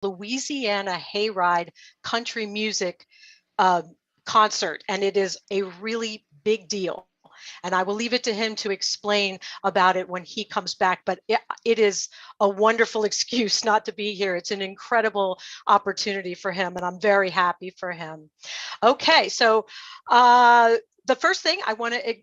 Louisiana Hayride Country Music uh, concert, and it is a really big deal. And I will leave it to him to explain about it when he comes back. But it is a wonderful excuse not to be here. It's an incredible opportunity for him, and I'm very happy for him. Okay, so the first thing I want to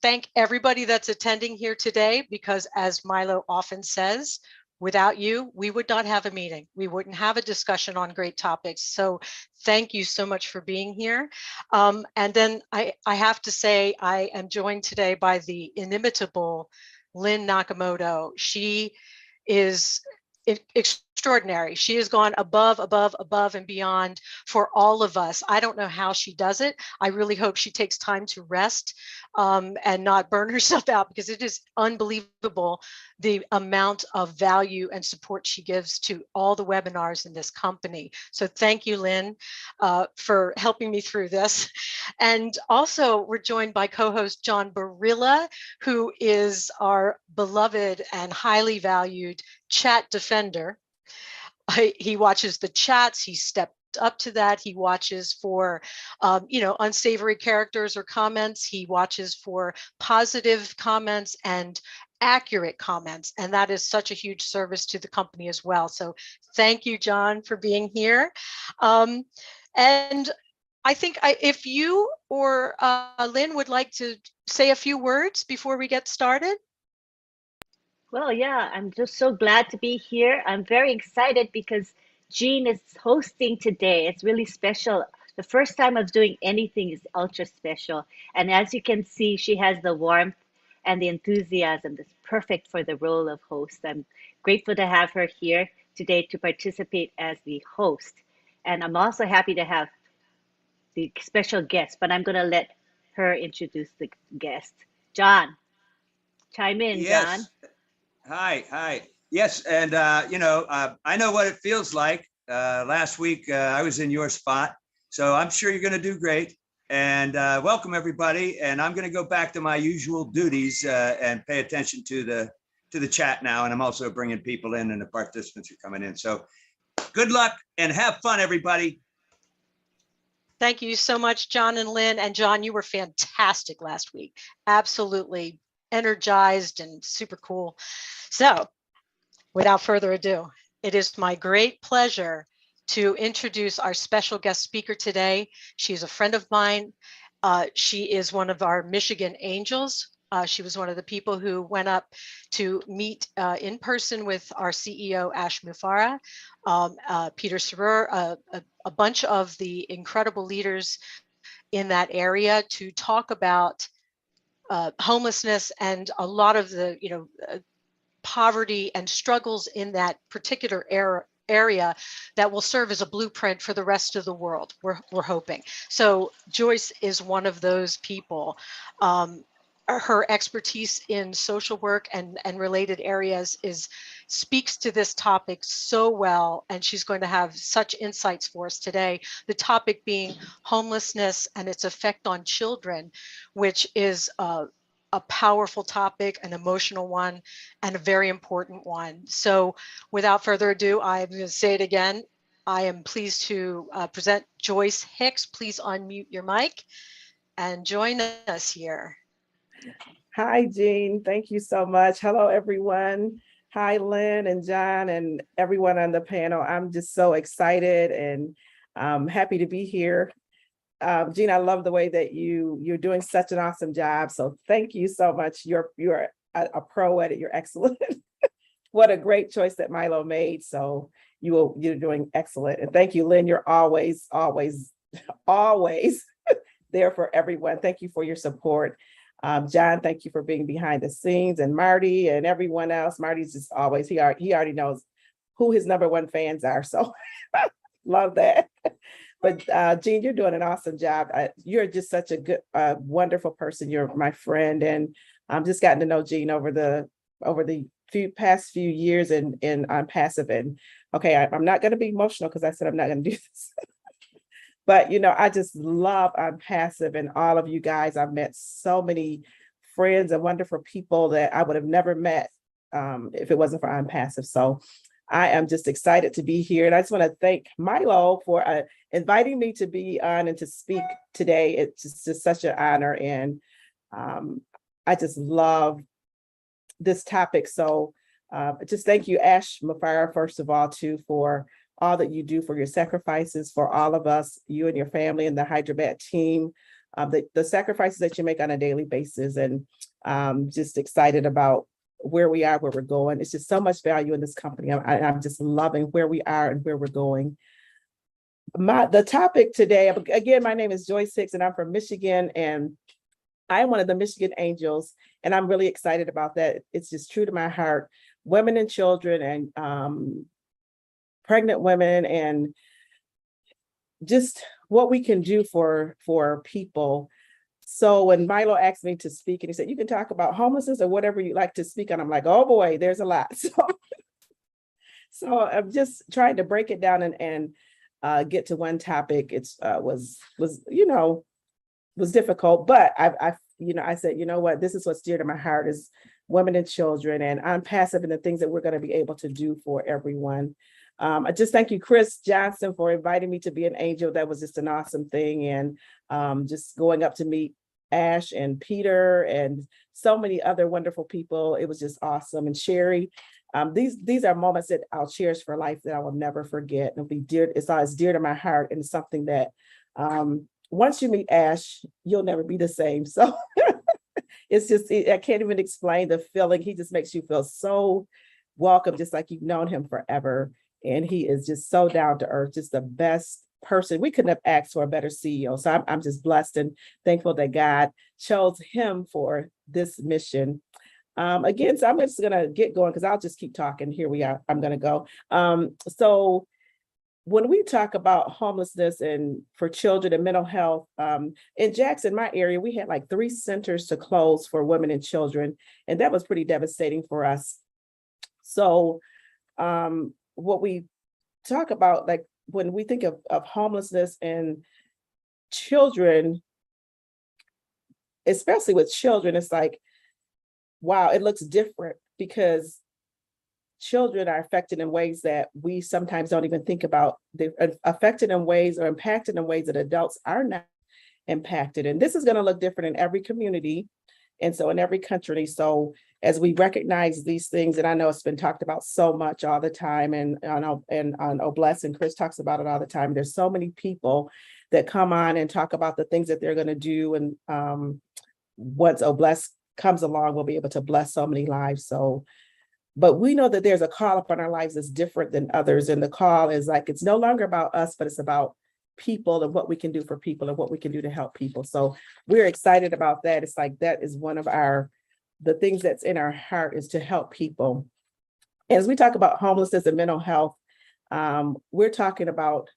thank everybody that's attending here today, because as Milo often says, without you, we would not have a meeting. We wouldn't have a discussion on great topics. So thank you so much for being here. And then I have to say, I am joined today by the inimitable Lynn Nakamoto. She is extraordinary. She has gone above and beyond for all of us. I don't know how she does it. I really hope she takes time to rest and not burn herself out, because it is unbelievable the amount of value and support she gives to all the webinars in this company. So thank you, Lynn, for helping me through this. And also we're joined by co-host John Barilla, who is our beloved and highly valued chat defender. He watches the chats. He stepped up to that. He watches for, unsavory characters or comments. He watches for positive comments and accurate comments. And that is such a huge service to the company as well. So thank you, John, for being here. And I think if you or Lynn would like to say a few words before we get started. Well, yeah, I'm just so glad to be here. I'm very excited because Jean is hosting today. It's really special. The first time of doing anything is ultra special. And as you can see, she has the warmth and the enthusiasm that's perfect for the role of host. I'm grateful to have her here today to participate as the host. And I'm also happy to have the special guest, but I'm going to let her introduce the guest. John, chime in, John. Yes. Hi. Yes, and I know what it feels like. Last week I was in your spot, so I'm sure you're going to do great. And welcome everybody. And I'm going to go back to my usual duties and pay attention to the chat now. And I'm also bringing people in, and the participants are coming in. So good luck and have fun, everybody. Thank you so much, John and Lynn. And John, you were fantastic last week. Absolutely energized and super cool. So without further ado, it is my great pleasure to introduce our special guest speaker today. She's a friend of mine. She is one of our Michigan Angels. She was one of the people who went up to meet in person with our CEO, Ash Mufareh, Peter Sarer, a bunch of the incredible leaders in that area to talk about homelessness and a lot of the, poverty and struggles in that particular area that will serve as a blueprint for the rest of the world, we're hoping. So Joyce is one of those people. Her expertise in social work and related areas speaks to this topic so well, and she's going to have such insights for us today. The topic being homelessness and its effect on children, which is a powerful topic, an emotional one, and a very important one. So without further ado, I'm going to say it again. I am pleased to present Joyce Hicks. Please unmute your mic and join us here. Hi, Jean. Thank you so much. Hello, everyone. Hi, Lynn and John and everyone on the panel. I'm just so excited and happy to be here. Jean, I love the way that you're doing such an awesome job. So thank you so much. You're a pro at it. You're excellent. What a great choice that Milo made. So you're doing excellent. And thank you, Lynn. You're always there for everyone. Thank you for your support. John, thank you for being behind the scenes, and Marty and everyone else. Marty's just always, he already knows who his number one fans are. So love that. But Jean, you're doing an awesome job. You're just such a good, wonderful person. You're my friend, and I'm just gotten to know Jean over the past few years, and I'm passive. And okay, I'm not going to be emotional because I said I'm not going to do this. But I just love I'm passive, and all of you guys. I've met so many friends and wonderful people that I would have never met if it wasn't for I'm passive. So I am just excited to be here. And I just want to thank Milo for inviting me to be on and to speak today. It's just such an honor. And I just love this topic. So just thank you, Ash Mafara, first of all, too, for all that you do, for your sacrifices for all of us, you and your family and the Hyderabad team, the sacrifices that you make on a daily basis. And just excited about where we are, where we're going. It's just so much value in this company. I'm just loving where we are and where we're going. The topic today, again, my name is Joyce Hicks and I'm from Michigan, and I am one of the Michigan Angels, and I'm really excited about that. It's just true to my heart. Women and children and pregnant women, and just what we can do for people. So when Milo asked me to speak and he said, you can talk about homelessness or whatever you like to speak on, I'm like, oh boy, there's a lot. So I'm just trying to break it down and get to one topic. It was difficult, but I said, you know what, this is what's dear to my heart is women and children, and I'm passive in the things that we're going to be able to do for everyone. I just thank you, Chris Johnson, for inviting me to be an angel. That was just an awesome thing. And just going up to meet Ash and Peter and so many other wonderful people. It was just awesome. And Sherry, these are moments that I'll cherish for life that I will never forget. It'll be dear. It's always dear to my heart, and it's something that once you meet Ash, you'll never be the same. So it's just, I can't even explain the feeling. He just makes you feel so welcome, just like you've known him forever. And he is just so down to earth, just the best person. We couldn't have asked for a better CEO. So I'm just blessed and thankful that God chose him for this mission. Again, so I'm just going to get going because I'll just keep talking. Here we are. I'm going to go. So when we talk about homelessness and for children and mental health, in Jackson, my area, we had like 3 centers to close for women and children, and that was pretty devastating for us. So what we talk about, like when we think of homelessness and children, especially with children, it's like, wow, it looks different because children are affected in ways that we sometimes don't even think about. They're affected in ways or impacted in ways that adults are not impacted. And this is going to look different in every community. And so in every country. So as we recognize these things, and I know it's been talked about so much all the time, and on Obless, and Chris talks about it all the time. There's so many people that come on and talk about the things that they're going to do. And once Obless comes along, we'll be able to bless so many lives. So, but we know that there's a call upon our lives that's different than others. And the call is like, it's no longer about us, but it's about people and what we can do for people and what we can do to help people. So we're excited about that. It's like, that is one of the things that's in our heart, is to help people. As we talk about homelessness and mental health, we're talking about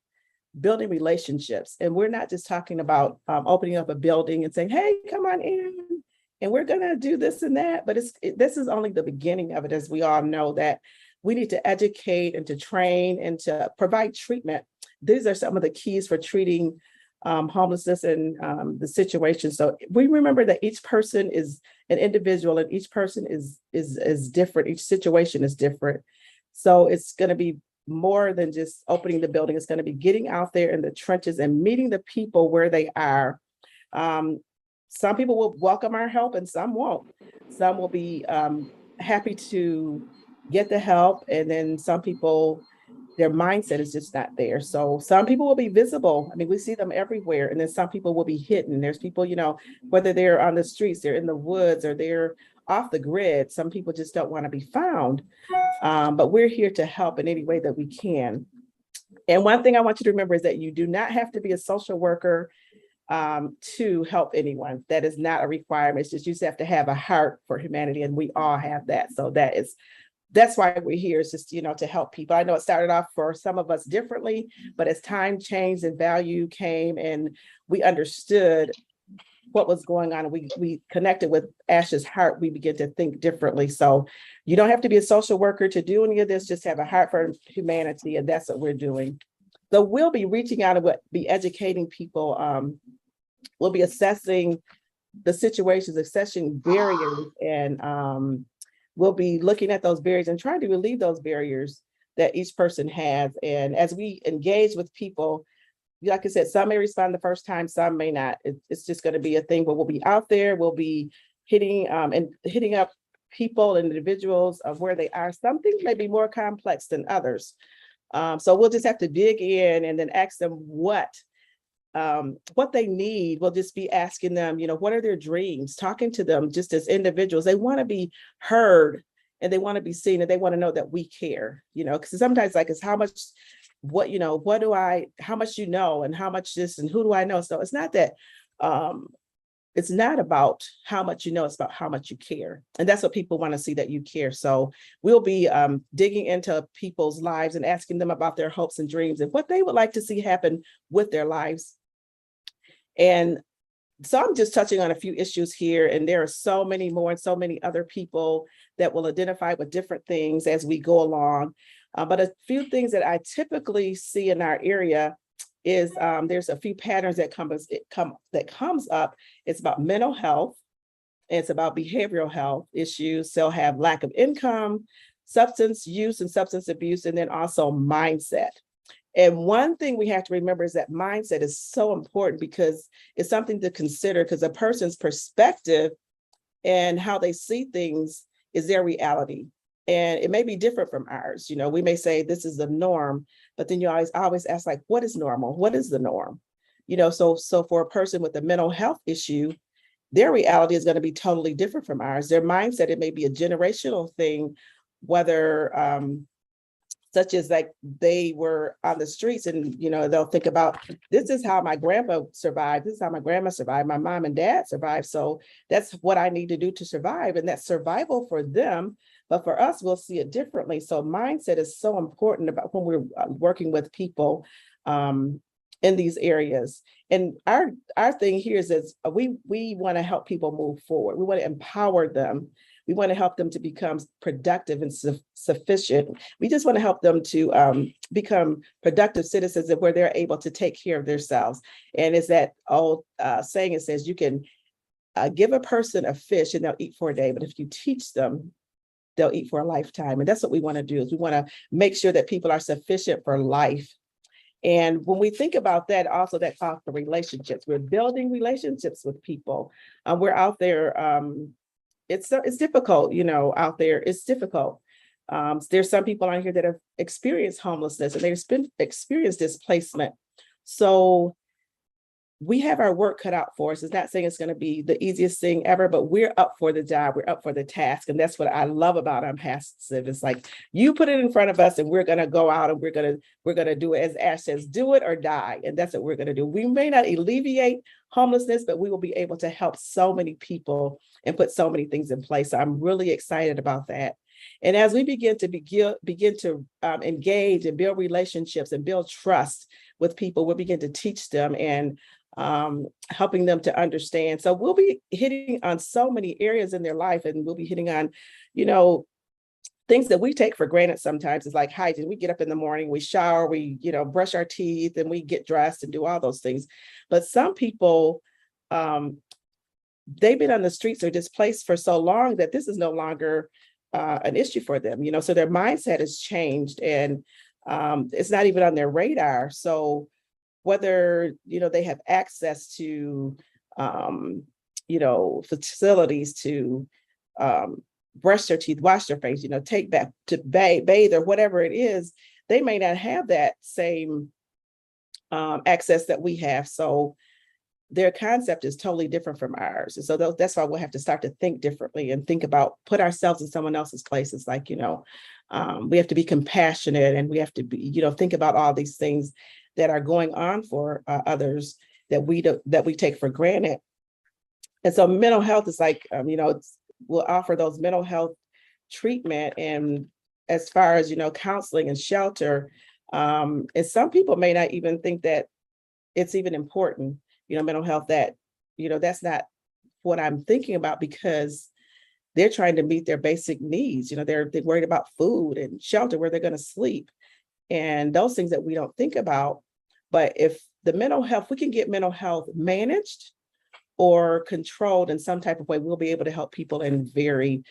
building relationships. And we're not just talking about opening up a building and saying, hey, come on in, and we're going to do this and that. But this is only the beginning of it, as we all know, that we need to educate and to train and to provide treatment. These are some of the keys for treating homelessness and the situation. So we remember that each person is an individual, and each person is different. Each situation is different. So it's going to be more than just opening the building. It's going to be getting out there in the trenches and meeting the people where they are. Some people will welcome our help and some won't. Some will be happy to get the help, and then some people, their mindset is just not there. So some people will be visible. I mean, we see them everywhere. And then some people will be hidden. There's people, whether they're on the streets, they're in the woods, or they're off the grid. Some people just don't want to be found. But we're here to help in any way that we can. And one thing I want you to remember is that you do not have to be a social worker to help anyone. That is not a requirement. It's just you just have to have a heart for humanity, and we all have that. So that's why we're here, is just, to help people. I know it started off for some of us differently, but as time changed and value came and we understood what was going on, and we connected with Ash's heart, we began to think differently. So you don't have to be a social worker to do any of this, just have a heart for humanity, and that's what we're doing. So we'll be reaching out and we'll be educating people. We'll be assessing the situations, assessing barriers, and we'll be looking at those barriers and trying to relieve those barriers that each person has. And as we engage with people, like I said, some may respond the first time, some may not. It's just going to be a thing where we'll be out there, we'll be hitting up people and individuals of where they are. Some things may be more complex than others. So we'll just have to dig in and then ask them what they need. We'll just be asking them, what are their dreams, talking to them just as individuals. They want to be heard and they want to be seen and they want to know that we care, because sometimes like it's how much, how much and how much this and who do I know? So it's not that, it's not about how much it's about how much you care. And that's what people want to see, that you care. So we'll be digging into people's lives and asking them about their hopes and dreams and what they would like to see happen with their lives. And so I'm just touching on a few issues here, and there are so many more and so many other people that will identify with different things as we go along. But a few things that I typically see in our area is there's a few patterns that comes up. It's about mental health. It's about behavioral health issues. They'll have lack of income, substance use and substance abuse, and then also mindset. And one thing we have to remember is that mindset is so important because it's something to consider, because a person's perspective and how they see things is their reality. And it may be different from ours. We may say this is the norm, but then you always ask, like, what is normal? What is the norm? So for a person with a mental health issue, their reality is going to be totally different from ours. Their mindset, it may be a generational thing, whether such as like they were on the streets and, they'll think about, this is how my grandpa survived. This is how my grandma survived. My mom and dad survived. So that's what I need to do to survive. And that's survival for them. But for us, we'll see it differently. So mindset is so important about when we're working with people in these areas. And our thing here is that we want to help people move forward. We want to empower them. We want to help them to become productive and sufficient. We just want to help them to become productive citizens and where they're able to take care of themselves. And it's that old saying, it says you can give a person a fish and they'll eat for a day, but if you teach them, they'll eat for a lifetime. And that's what we want to do, is we want to make sure that people are sufficient for life. And when we think about that, also that calls for relationships. We're building relationships with people. We're out there. It's difficult, out there. It's difficult. There's some people on here that have experienced homelessness and they've experienced displacement. So we have our work cut out for us. It's not saying it's going to be the easiest thing ever, but we're up for the job. We're up for the task. And that's what I love about Unpassive. It's like, you put it in front of us and we're going to go out and we're going to do it. As Ash says, do it or die. And that's what we're going to do. We may not alleviate homelessness, but we will be able to help so many people and put so many things in place. So I'm really excited about that. And as we begin to engage and build relationships and build trust with people, we'll begin to teach them and helping them to understand. So we'll be hitting on so many areas in their life, and we'll be hitting on, things that we take for granted sometimes. Is like hygiene. We get up in the morning, we shower, we, brush our teeth, and we get dressed and do all those things. But some people, they've been on the streets or displaced for so long that this is no longer an issue for them, so their mindset has changed and it's not even on their radar. So whether, they have access to, facilities to brush their teeth, wash their face, take bath to bathe or whatever it is, they may not have that same access that we have. So their concept is totally different from ours. And so that's why we'll have to start to think differently and think about, put ourselves in someone else's place. It's like, we have to be compassionate and we have to be, think about all these things that are going on for others that we take for granted. And so mental health is like, we'll offer those mental health treatment. And as far as, counseling and shelter, and some people may not even think that it's even important, mental health, that, that's not what I'm thinking about, because they're trying to meet their basic needs. They're worried about food and shelter, where they're going to sleep, and those things that we don't think about. But if the mental health, we can get mental health managed or controlled in some type of way, we'll be able to help people in very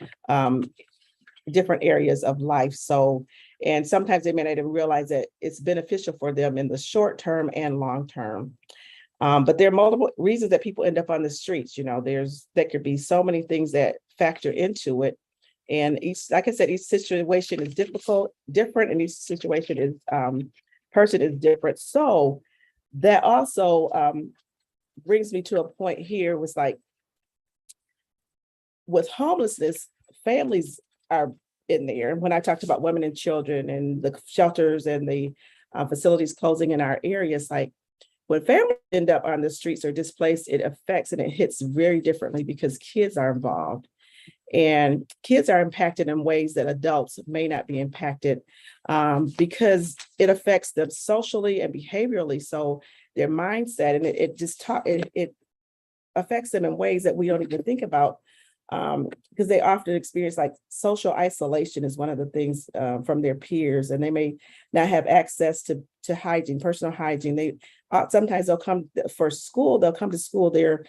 different areas of life. So And sometimes they may not even realize that it's beneficial for them in the short term and long term. But there are multiple reasons that people end up on the streets. There could be so many things that factor into it. And like I said, each situation is different, and each situation is person is different. So that also brings me to a point here was like with homelessness, families are in there. When I talked about women and children and the shelters and the facilities closing in our areas, like when families end up on the streets or displaced, it affects and it hits very differently because kids are involved. And kids are impacted in ways that adults may not be impacted because it affects them socially and behaviorally. So their mindset and it affects them in ways that we don't even think about because they often experience like social isolation is one of the things from their peers, and they may not have access to hygiene, personal hygiene. They sometimes they'll come for school. They'll come to school. Their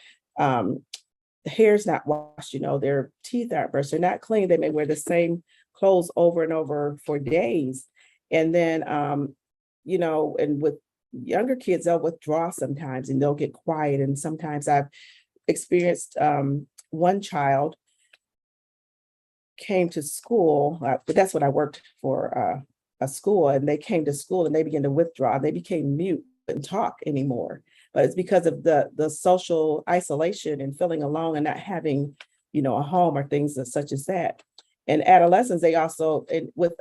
hair's not washed. Their teeth aren't brushed. They're not clean. They may wear the same clothes over and over for days, and then and with younger kids, they'll withdraw sometimes and they'll get quiet. And sometimes I've experienced one child came to school, but that's when I worked for a school, and they came to school and they began to withdraw. They became mute and talk anymore. But it's because of the social isolation and feeling alone and not having, a home or things such as that. And adolescents, they also, with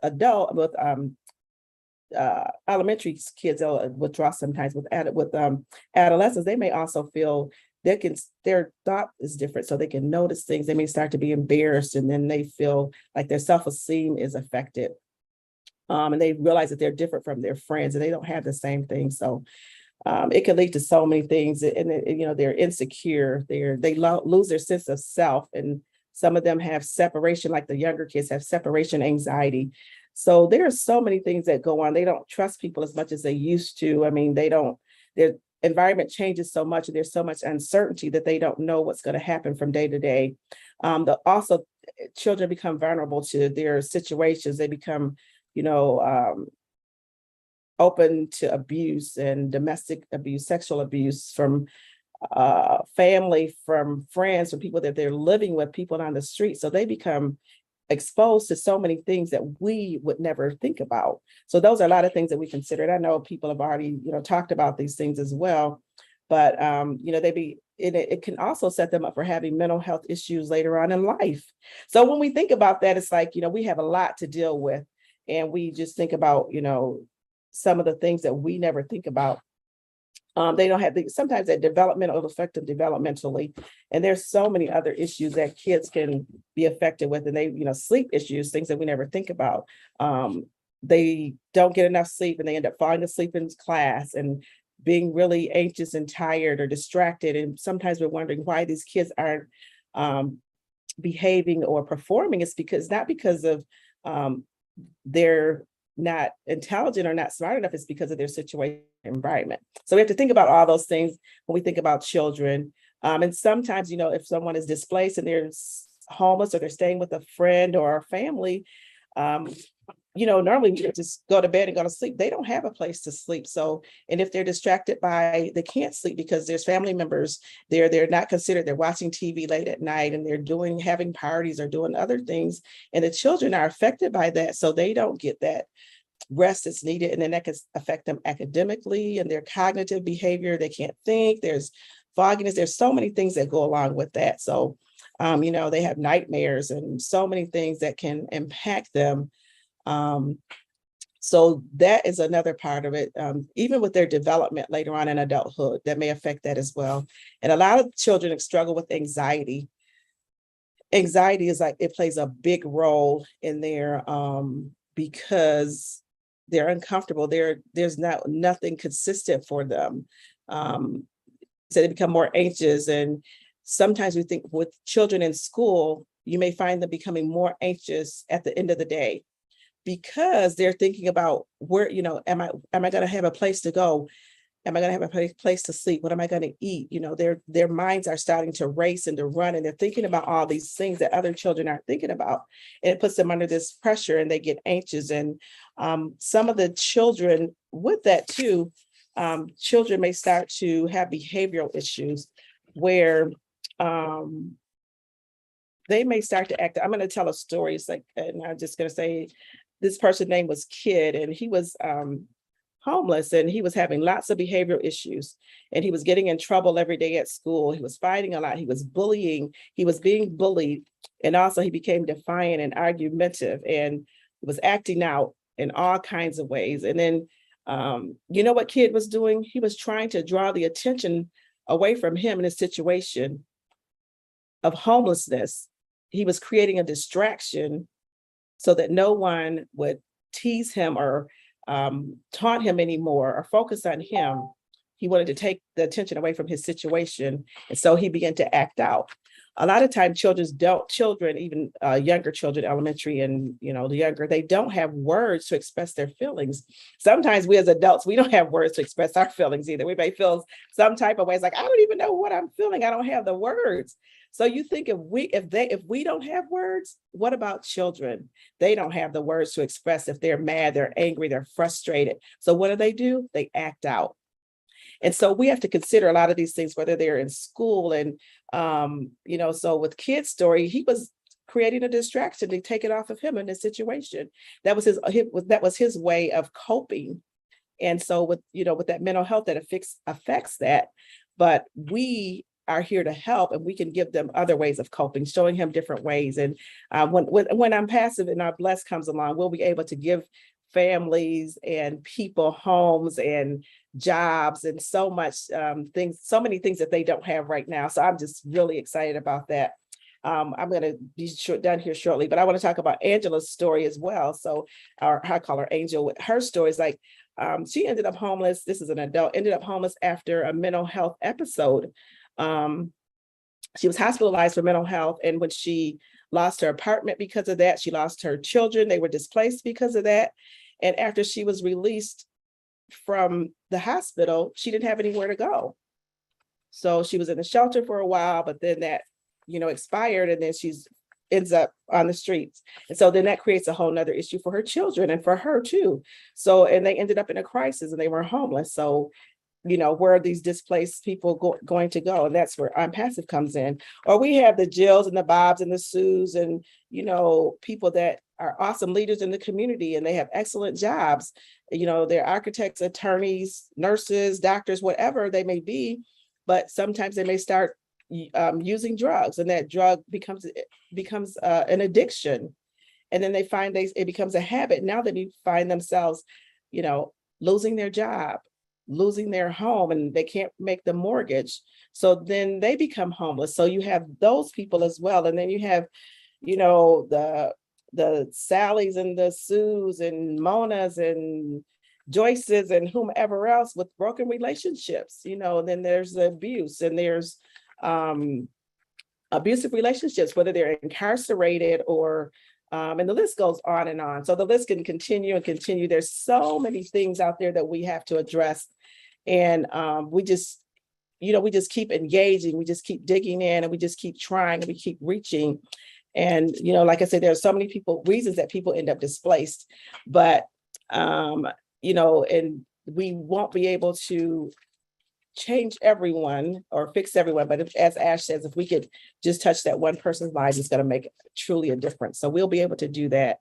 elementary kids, they'll withdraw sometimes. With adolescents, they may also feel their thought is different, so they can notice things. They may start to be embarrassed, and then they feel like their self-esteem is affected. And they realize that they're different from their friends and they don't have the same thing. So it can lead to so many things, and they're insecure. They lose their sense of self, and some of them have separation, like the younger kids have separation anxiety. So there are so many things that go on. They don't trust people as much as they used to. I mean, their environment changes so much, and there's so much uncertainty that they don't know what's going to happen from day to day. Also, children become vulnerable to their situations. They become, open to abuse and domestic abuse, sexual abuse from family, from friends, from people that they're living with, people on the street. So they become exposed to so many things that we would never think about. So those are a lot of things that we considered. I know people have already, talked about these things as well, but it can also set them up for having mental health issues later on in life. So when we think about that, it's like, we have a lot to deal with, and we just think about, some of the things that we never think about. They don't have sometimes that developmental affect them developmentally, and there's so many other issues that kids can be affected with, and they, sleep issues, things that we never think about. They don't get enough sleep, and they end up falling asleep in class and being really anxious and tired or distracted. And sometimes we're wondering why these kids aren't behaving or performing. It's not because of they're not intelligent or not smart enough. It's because of their situation environment. So we have to think about all those things when we think about children. And sometimes, if someone is displaced and they're homeless, or they're staying with a friend or a family, normally we just go to bed and go to sleep. They don't have a place to sleep. So, and if they're distracted they can't sleep because there's family members there, they're not considered, they're watching TV late at night, and they're having parties or doing other things. And the children are affected by that. So they don't get that rest that's needed. And then that can affect them academically and their cognitive behavior. They can't think, there's fogginess. There's so many things that go along with that. So, they have nightmares and so many things that can impact them. So that is another part of it. Even with their development later on in adulthood, that may affect that as well. And a lot of children struggle with anxiety. Anxiety is like, it plays a big role in their, because they're uncomfortable. There's nothing consistent for them. So they become more anxious. And sometimes we think with children in school, you may find them becoming more anxious at the end of the day, because they're thinking about where, am I going to have a place to go? Am I going to have a place to sleep? What am I going to eat? You know, their minds are starting to race and to run, and they're thinking about all these things that other children aren't thinking about. And it puts them under this pressure, and they get anxious. And some of the children with that too, children may start to have behavioral issues where they may start to act. I'm going to tell a story. It's like, and I'm just going to say, this person's name was Kid, and he was homeless, and he was having lots of behavioral issues, and he was getting in trouble every day at school. He was fighting a lot. He was bullying. He was being bullied, and also he became defiant and argumentative, and was acting out in all kinds of ways. And then, you know what Kid was doing? He was trying to draw the attention away from him in a situation of homelessness. He was creating a distraction so that no one would tease him or taunt him anymore or focus on him. He wanted to take the attention away from his situation. And so he began to act out. A lot of times children, even younger children, elementary and, you know, the younger, they don't have words to express their feelings. Sometimes we as adults, we don't have words to express our feelings either. We may feel some type of ways like, I don't even know what I'm feeling. I don't have the words. So you think if we don't have words, what about children? They don't have the words to express if they're mad, they're angry, they're frustrated. So what do? They act out. And so we have to consider a lot of these things, whether they're in school and, you know, so with Kid's story, he was creating a distraction to take it off of him in this situation. That was his way of coping. And so with that mental health that affects that, but we are here to help, and we can give them other ways of coping, showing him different ways. And when I'm passive and our bless comes along, we'll be able to give families and people homes and jobs and so many things that they don't have right now. So I'm just really excited about that. I'm going to be done here shortly, but I want to talk about Angela's story as well. So I call her Angel. Her story is like, she ended up homeless. This is an adult, ended up homeless after a mental health episode. She was hospitalized for mental health. And when she lost her apartment because of that, she lost her children. They were displaced because of that. And after she was released from the hospital, she didn't have anywhere to go. So she was in the shelter for a while, but then that, expired, and then ends up on the streets. And so then that creates a whole nother issue for her children and for her too. So, and they ended up in a crisis and they were homeless. So, where are these displaced people going to go? And that's where I'm Passive comes in. Or we have the Jills and the Bobs and the Sues and, people that are awesome leaders in the community, and they have excellent jobs. They're architects, attorneys, nurses, doctors, whatever they may be, but sometimes they may start using drugs, and that drug becomes an addiction. And then they find it becomes a habit. Now they find themselves, losing their job, losing their home, and they can't make the mortgage. So then they become homeless. So you have those people as well. And then you have, the Sallys and the Sues and Monas and Joyces and whomever else with broken relationships, and then there's the abuse, and there's abusive relationships, whether they're incarcerated or and the list goes on and on. So the list can continue and continue. There's so many things out there that we have to address. And we just keep engaging, we just keep digging in, and we just keep trying, and we keep reaching. And, like I said, there are so many reasons that people end up displaced, but, and we won't be able to change everyone or fix everyone. But as Ash says, if we could just touch that one person's life, it's going to make truly a difference. So we'll be able to do that.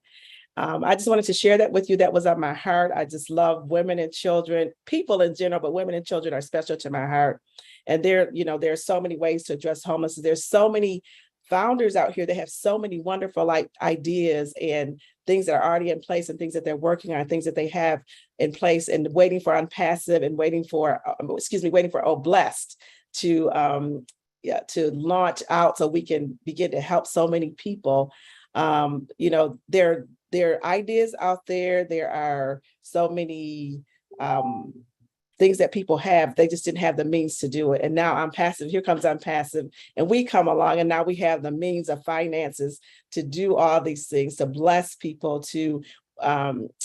I just wanted to share that with you. That was on my heart. I just love women and children, people in general, but women and children are special to my heart. And there's so many ways to address homelessness. There's so many founders out here that have so many wonderful ideas and things that are already in place, and things that they're working on, things that they have in place, and waiting for Unpassive and waiting for Oh Blessed to launch out so we can begin to help so many people. There are ideas out there. There are so many things that people have. They just didn't have the means to do it. And now here comes Unpassive, and we come along, and now we have the means of finances to do all these things, to bless people,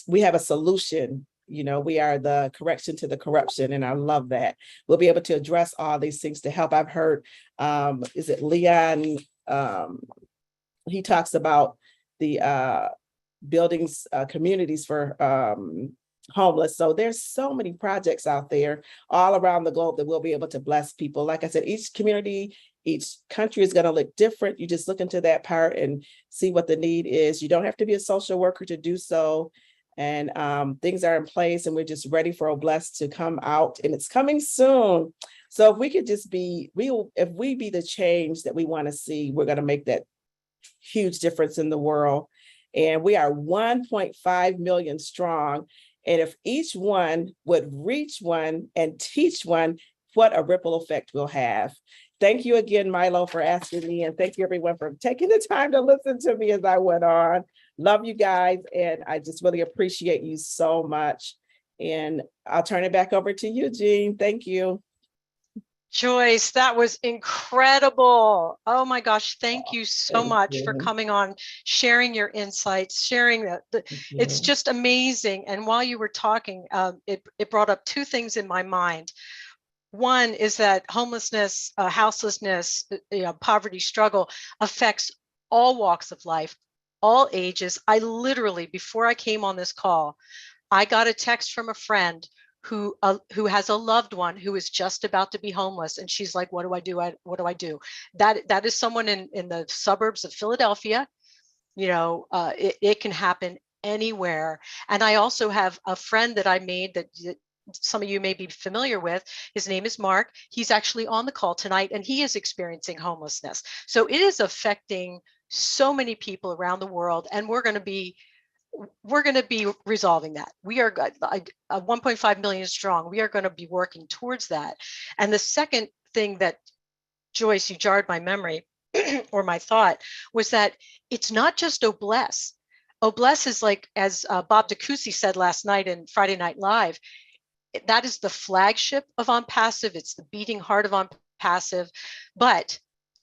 we have a solution we are the correction to the corruption, and I love that. We'll be able to address all these things to help. I've heard, is it Leon? He talks about the buildings, communities for homeless. So there's so many projects out there all around the globe that we'll be able to bless people. Like I said, each community, each country is going to look different. You just look into that part and see what the need is. You don't have to be a social worker to do so. And things are in place, and we're just ready for Oblast to come out, and it's coming soon. So if we could just if we be the change that we want to see, we're going to make that huge difference in the world. And we are 1.5 million strong. And if each one would reach one and teach one, what a ripple effect we'll have. Thank you again, Milo, for asking me. And thank you, everyone, for taking the time to listen to me as I went on. Love you guys. And I just really appreciate you so much. And I'll turn it back over to you, Jean. Thank you. Joyce, that was incredible. Oh my gosh, thank you so much for coming on, sharing your insights, sharing that. It's just amazing. And while you were talking, it brought up two things in my mind. One is that homelessness, houselessness, poverty struggle affects all walks of life, all ages. I literally, before I came on this call, I got a text from a friend who has a loved one who is just about to be homeless. And she's like, what do I do? What do I do? That is someone in the suburbs of Philadelphia. It can happen anywhere. And I also have a friend that I made that some of you may be familiar with. His name is Mark. He's actually on the call tonight, and he is experiencing homelessness. So it is affecting so many people around the world, and we're going to be resolving that. We are 1.5 million strong. We are going to be working towards that. And the second thing that, Joyce, you jarred my memory or my thought, was that it's not just Oblast. Oblast is like, as Bob DeCoucy said last night in Friday Night Live, that is the flagship of On Passive. It's the beating heart of On Passive. But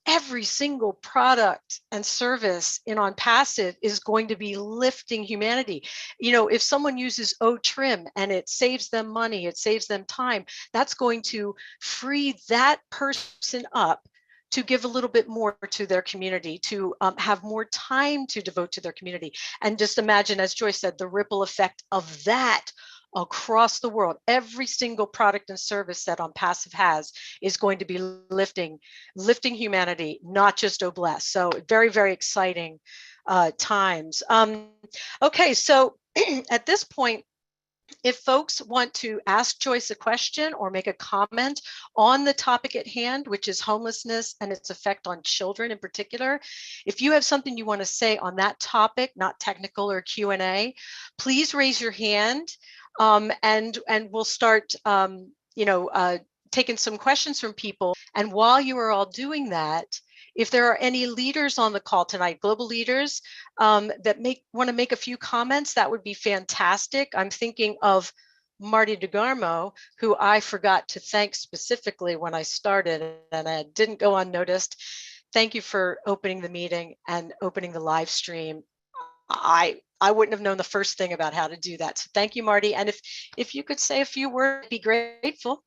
every single product and service in On Passive is going to be lifting humanity. If someone uses O-Trim and it saves them money, it saves them time, that's going to free that person up to give a little bit more to their community, to have more time to devote to their community. And just imagine, as Joyce said, the ripple effect of that across the world. Every single product and service that On Passive has is going to be lifting humanity, not just Oblast. So very, very exciting times. Okay, so at this point, if folks want to ask Joyce a question or make a comment on the topic at hand, which is homelessness and its effect on children in particular, if you have something you want to say on that topic, not technical or Q&A, please raise your hand, and we'll start taking some questions from people. And while you are all doing that, if there are any leaders on the call tonight, global leaders that want to make a few comments, that would be fantastic. I'm thinking of Marty DeGarmo, who I forgot to thank specifically when I started, and I didn't go unnoticed. Thank you for opening the meeting and opening the live stream. I wouldn't have known the first thing about how to do that. So thank you, Marty. And if you could say a few words, I'd be grateful.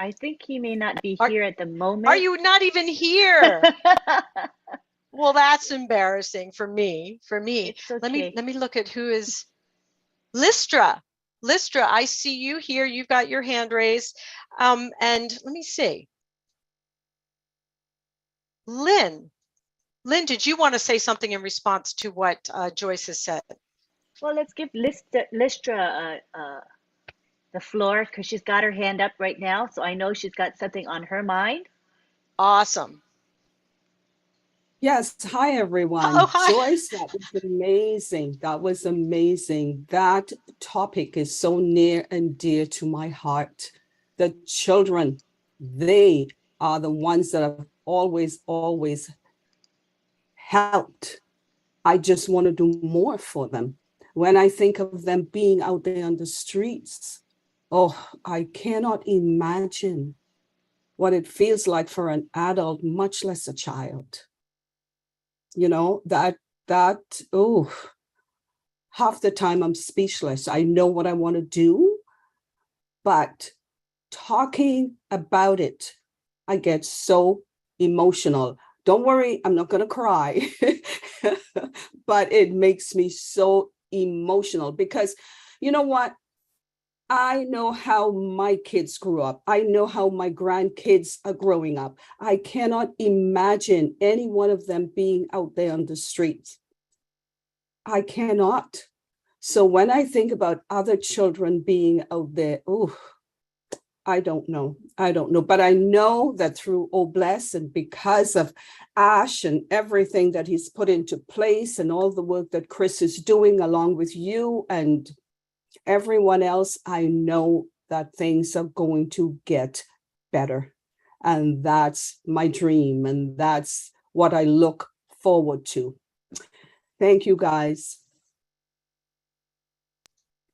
I think he may not be here at the moment. Are you not even here? Well, that's embarrassing for me. It's okay. Let me look at who is Listra. Listra, I see you here. You've got your hand raised. And let me see. Lynn, did you want to say something in response to what Joyce has said? Well, let's give Listra the floor, because she's got her hand up right now. So I know she's got something on her mind. Awesome. Yes. Hi, everyone. Oh, hi. Joyce, that was amazing. That was amazing. That topic is so near and dear to my heart. The children, they are the ones that have always helped. I just want to do more for them. When I think of them being out there on the streets, I cannot imagine what it feels like for an adult, much less a child. half the time I'm speechless. I know what I want to do, but talking about it, I get so emotional. Don't worry, I'm not going to cry, but it makes me so emotional because you know what? I know how my kids grew up. I know how my grandkids are growing up. I cannot imagine any one of them being out there on the streets. I cannot. So when I think about other children being out there, oh, I don't know. I don't know. But I know that through Obless and because of Ash and everything that he's put into place and all the work that Chris is doing along with you and everyone else, I know that things are going to get better. And that's my dream. And that's what I look forward to. Thank you, guys.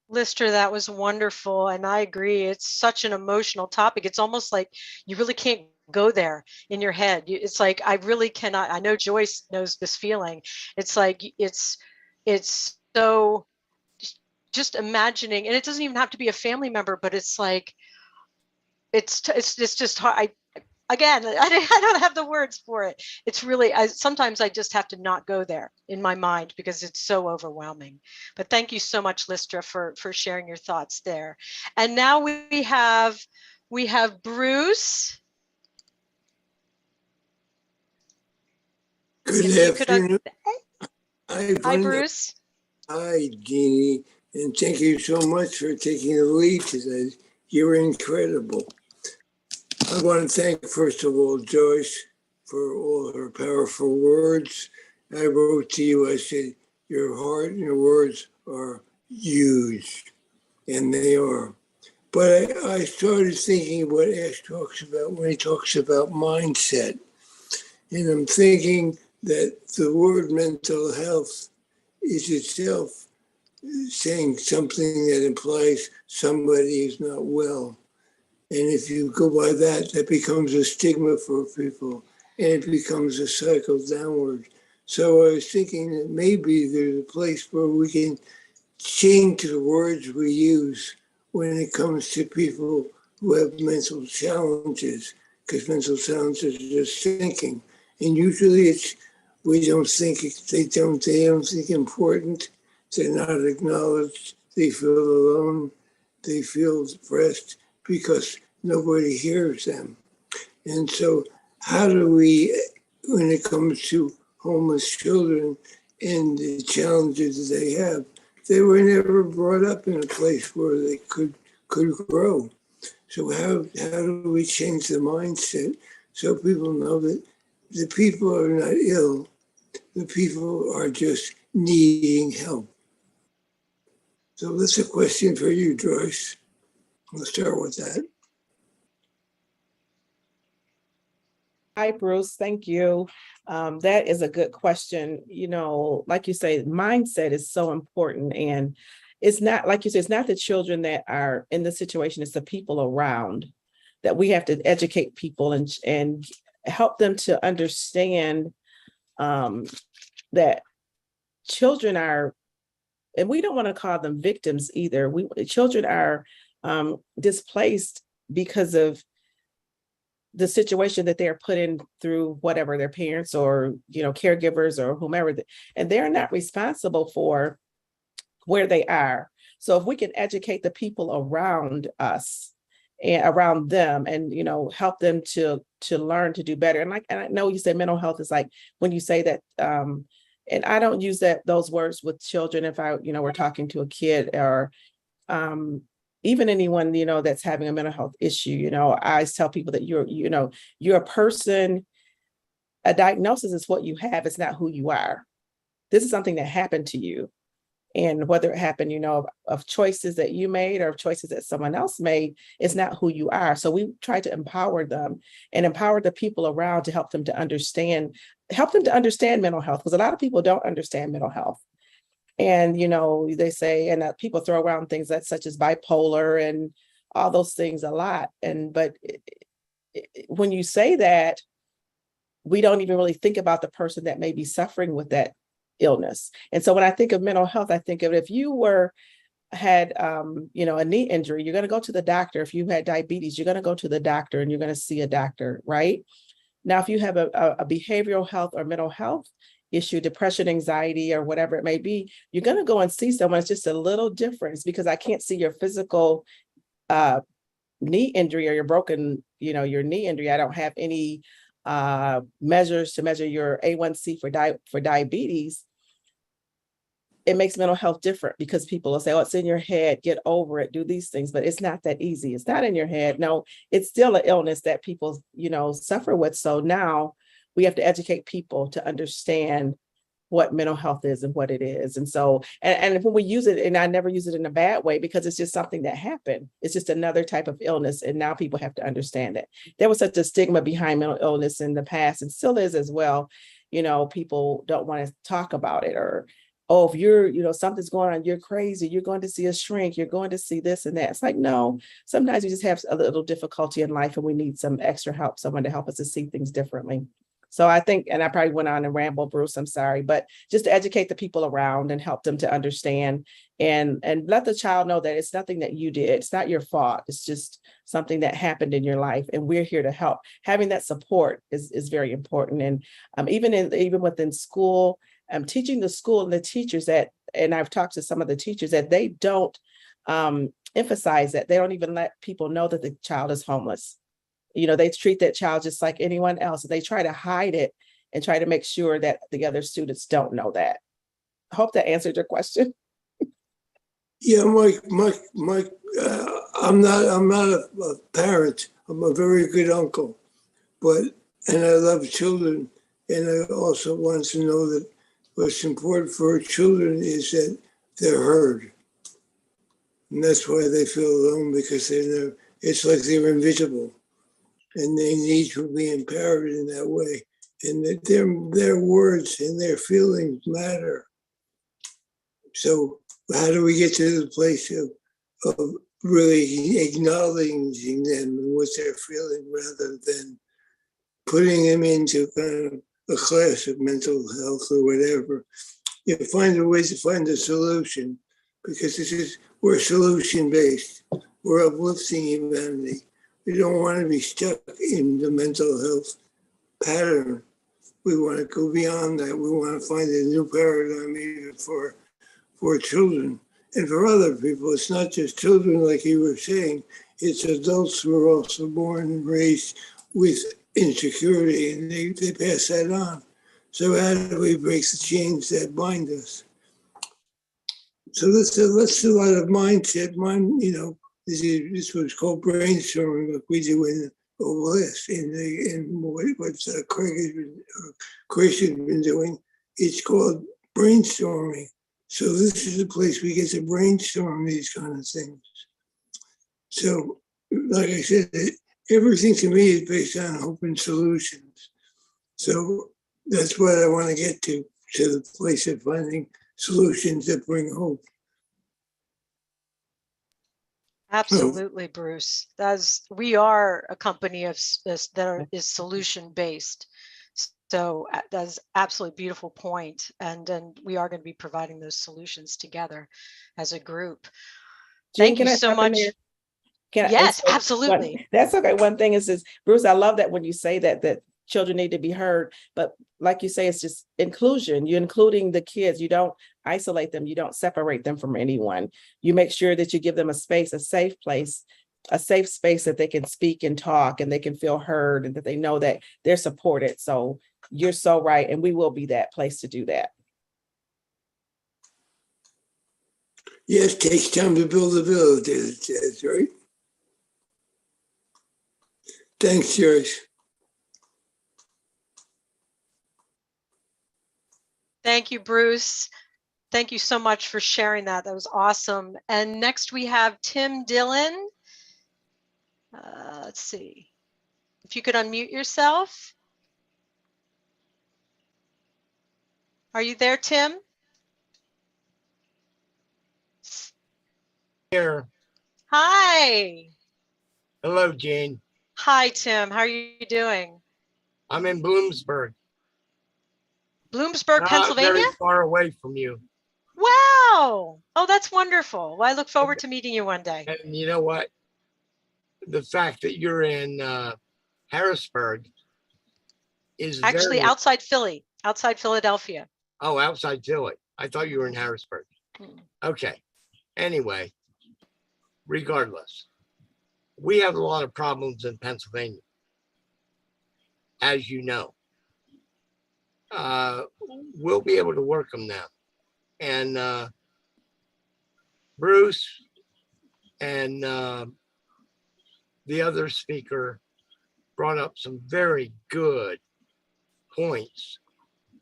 Lister, that was wonderful. And I agree. It's such an emotional topic. It's almost like you really can't go there in your head. It's like, I really cannot. I know Joyce knows this feeling. It's like, it's so just imagining, and it doesn't even have to be a family member, but it's like, it's just hard. Again, I don't have the words for it. It's really, sometimes I just have to not go there in my mind because it's so overwhelming. But thank you so much, Listra, for sharing your thoughts there. And now we have Bruce. Good afternoon. Hi, Bruce. Hi, Jeannie. And thank you so much for taking the lead today. You're incredible. I want to thank, first of all, Joyce for all her powerful words. I wrote to you, I said, your heart and your words are huge, and they are. But I started thinking what Ash talks about when he talks about mindset. And I'm thinking that the word mental health is itself saying something that implies somebody is not well. And if you go by that, that becomes a stigma for people and it becomes a cycle downward. So I was thinking that maybe there's a place where we can change the words we use when it comes to people who have mental challenges, because mental challenges are just thinking. And usually we don't think, they don't think important, they're not acknowledged, they feel alone, they feel depressed, because nobody hears them. And so how do we, when it comes to homeless children and the challenges that they have, they were never brought up in a place where they could grow. So how do we change the mindset so people know that the people are not ill, the people are just needing help? So that's a question for you, Joyce. Let's start with that. Hi, Bruce. Thank you. That is a good question. You know, like you say, mindset is so important. And it's not, like you said, it's not the children that are in the situation, it's the people around that we have to educate people and help them to understand that children are, and we don't want to call them victims either. Children are displaced because of the situation that they're put in through whatever their parents or, you know, caregivers or whomever, and they're not responsible for where they are. So if we can educate the people around us and around them and, you know, help them to learn to do better. And I know you said mental health is like when you say that, and I don't use those words with children if we're talking to a kid or even anyone, you know, that's having a mental health issue. You know, I always tell people that you're a person, a diagnosis is what you have, it's not who you are. This is something that happened to you. And whether it happened, you know, of choices that you made or choices that someone else made, it's not who you are. So we try to empower them and empower the people around to help them to understand mental health, because a lot of people don't understand mental health. And, you know, they say, and people throw around things that such as bipolar and all those things a lot. But when you say that, we don't even really think about the person that may be suffering with that illness. And so when I think of mental health, I think of if you had a knee injury, you're going to go to the doctor. If you had diabetes, you're going to go to the doctor and you're going to see a doctor, right? Now, if you have a behavioral health or mental health issue, depression, anxiety, or whatever it may be, you're going to go and see someone. It's just a little difference because I can't see your physical knee injury or your broken, your knee injury. I don't have any measures to measure your A1C for diabetes. It makes mental health different because people will say, oh, it's in your head, get over it, do these things, but it's not that easy. It's not in your head. No, it's still an illness that people, suffer with. So now we have to educate people to understand what mental health is and what it is. And so, and when we use it, and I never use it in a bad way because it's just something that happened. It's just another type of illness. And now people have to understand it. There was such a stigma behind mental illness in the past and still is as well. People don't want to talk about it or, oh, if you're, something's going on, you're crazy, you're going to see a shrink, you're going to see this and that. It's like, no, sometimes we just have a little difficulty in life and we need some extra help, someone to help us to see things differently. So I think, and I probably went on and ramble, Bruce, I'm sorry, but just to educate the people around and help them to understand and let the child know that it's nothing that you did. It's not your fault. It's just something that happened in your life and we're here to help. Having that support is very important. And even within school, teaching the school and the teachers and I've talked to some of the teachers that they don't emphasize that. They don't even let people know that the child is homeless. They treat that child just like anyone else. They try to hide it and try to make sure that the other students don't know that. I hope that answered your question. Yeah, Mike, I'm not a parent. I'm a very good uncle, and I love children. And I also want to know that what's important for children is that they're heard. And that's why they feel alone because it's like they're invisible. And they need to be empowered in that way. And that their words and their feelings matter. So how do we get to the place of really acknowledging them and what they're feeling rather than putting them into kind of a class of mental health or whatever? You find a way to find a solution because we're solution based. We're uplifting humanity. We don't want to be stuck in the mental health pattern. We want to go beyond that. We want to find a new paradigm even for children and for other people. It's not just children, like you were saying. It's adults who are also born and raised with insecurity, and they pass that on. So how do we break the chains that bind us? So let's do a lot of mindset. This was called brainstorming, like we do in OLS, in what Chris has been doing. It's called brainstorming. So this is a place we get to brainstorm these kind of things. So, like I said, everything to me is based on hope and solutions. So that's what I want to get to the place of finding solutions that bring hope. Absolutely, Bruce. We are a company that is solution based. So that's absolutely beautiful point. And we are going to be providing those solutions together as a group. Jean, Thank you so much. Yes, absolutely. That's okay. One thing is, Bruce, I love that when you say that children need to be heard, but like you say, it's just inclusion. You're including the kids. You don't isolate them. You don't separate them from anyone. You make sure that you give them a space, a safe place, a safe space that they can speak and talk and they can feel heard and that they know that they're supported. So you're so right. And we will be that place to do that. Yes, it takes time to build a village. That's right. Thanks, Joyce. Thank you, Bruce. Thank you so much for sharing that. That was awesome. And next we have Tim Dillon. Let's see. If you could unmute yourself. Are you there, Tim? Here. Hi. Hello, Jane. Hi, Tim. How are you doing? I'm in Bloomsburg. Bloomsburg, Not Pennsylvania? very far away from you. Wow. Oh, that's wonderful. Well, I look forward to meeting you one day. And you know what? The fact that you're in Harrisburg is Actually, very, outside Philly, outside Philadelphia. oh, outside Philly. I thought you were in Harrisburg. Hmm. Okay. Anyway, regardless, we have a lot of problems in Pennsylvania, as you know. We'll be able to work them now. And Bruce and the other speaker brought up some very good points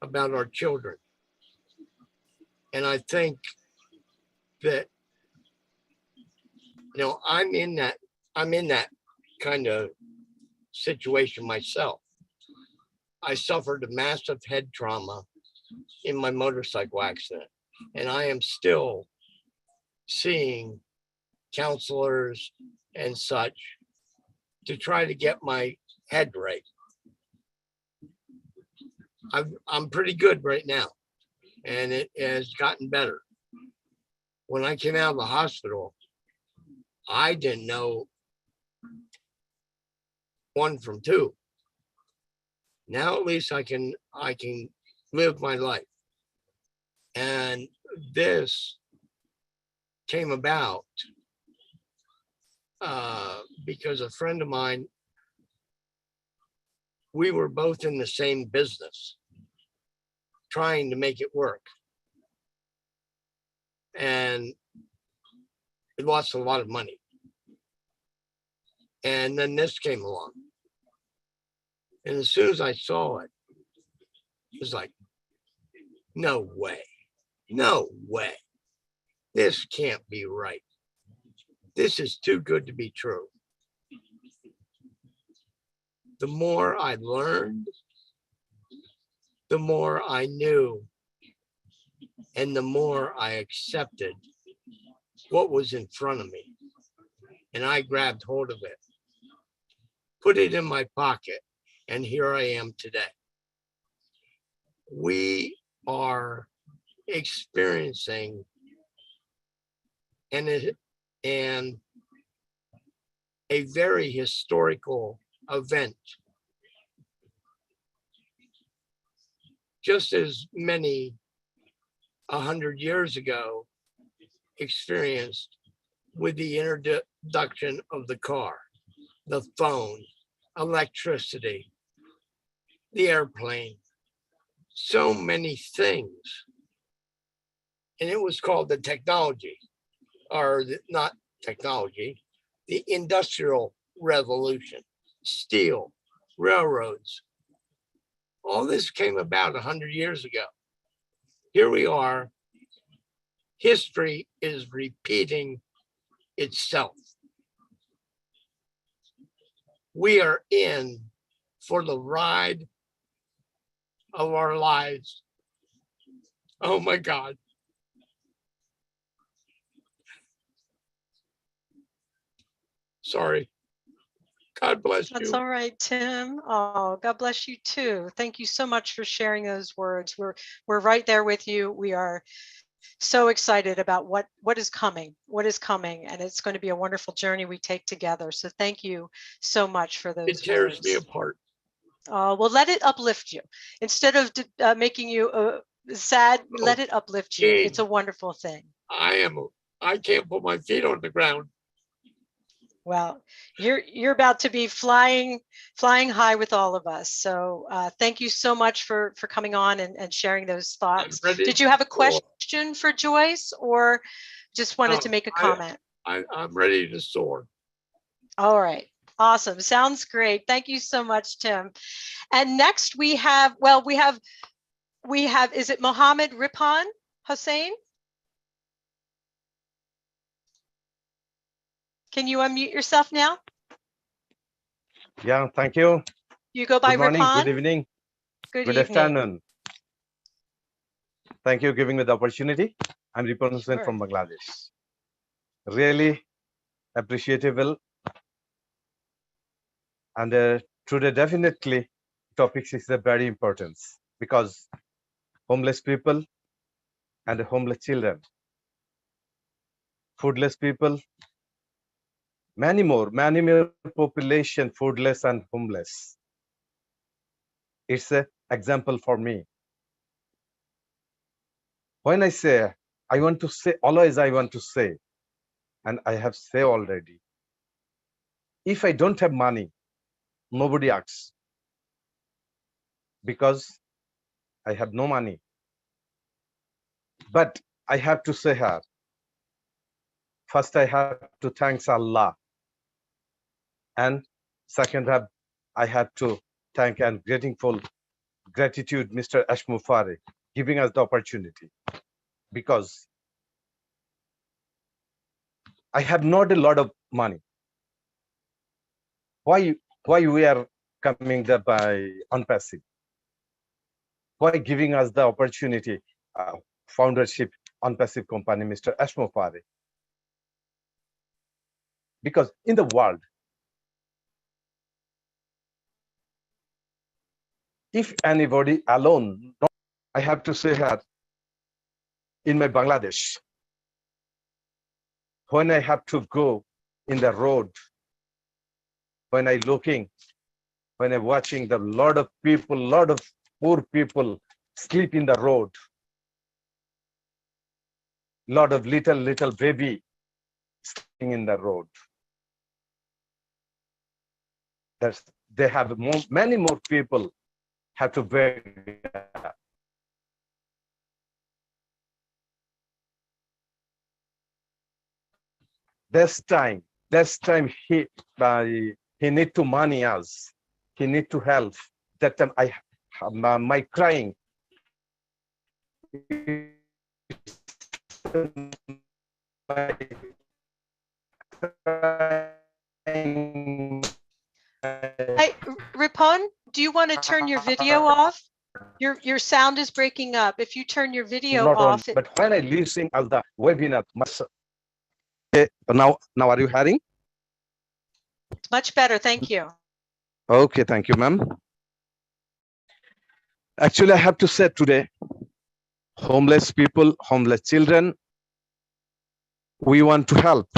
about our children. And I think that, you know, I'm in that kind of situation myself. I suffered a massive head trauma in my motorcycle accident, and I am still seeing counselors and such to try to get my head right. I'm pretty good right now, and it has gotten better. When I came out of the hospital, I didn't know one from two. Now at least I can live my life. And this came about because a friend of mine, we were both in the same business, trying to make it work. And it lost a lot of money. And then this came along. And as soon as I saw it, it was like, no way, no way. This can't be right. This is too good to be true. The more I learned, the more I knew, and the more I accepted what was in front of me. And I grabbed hold of it, put it in my pocket, and here I am today. We are experiencing and a very historical event. Just as many 100 years ago experienced with the introduction of the car, the phone, electricity, the airplane, so many things. And it was called the technology, or not technology, the industrial revolution, steel, railroads. All this came about 100 years ago. Here we are. History is repeating itself. We are in for the ride of our lives. Oh my God. Sorry. God bless you. That's all right, Tim. Oh, God bless you too. Thank you so much for sharing those words. We're right there with you. We are so excited about what is coming, and it's going to be a wonderful journey we take together. So thank you so much for those It tears words. me apart. Well, let it uplift you instead of making you sad. Let it uplift you. Jane, It's a wonderful thing. I can't put my feet on the ground. Well, you're about to be flying high with all of us. So thank you so much for coming on and sharing those thoughts. Did you have a question for Joyce, or just wanted to make a comment? I'm ready to soar. All right. Awesome. Sounds great. Thank you so much, Tim. And next we have, is it Mohammed Ripan Hussein? Can you unmute yourself now? Yeah, thank you. You go by Good morning, Ripan? good evening, Good good evening. afternoon. Thank you for giving me the opportunity. I'm Ripan Hussain Sure. from Bangladesh. Really appreciable. And today definitely topics is a very important because homeless people and homeless children, foodless people, many more population foodless and homeless. It's an example for me. When I say, I want to say, always I want to say, and I have said already, if I don't have money, nobody asks, because I have no money. But I have to say here, first I have to thank Allah. And second, I have to thank and gratitude Mr. Ashmufari giving us the opportunity, because I have not a lot of money. Why we are coming there by on passive? Why giving us the opportunity, foundership on passive company, Mr. Ashmufari? Because in the world, if anybody alone, I have to say here, in my Bangladesh, when I have to go in the road, when I'm watching the lot of poor people sleep in the road, lot of little baby sleeping in the road. They have many more people have to beg. This time he need to money us. He need to help. That time my crying. Ripon, do you want to turn your video off? Your sound is breaking up. If you turn your video Not off, on, but when I listen as the webinar, now are you hearing? it's much better. Thank you. Okay, thank you, ma'am. Actually, I have to say today, homeless people, homeless children, we want to help.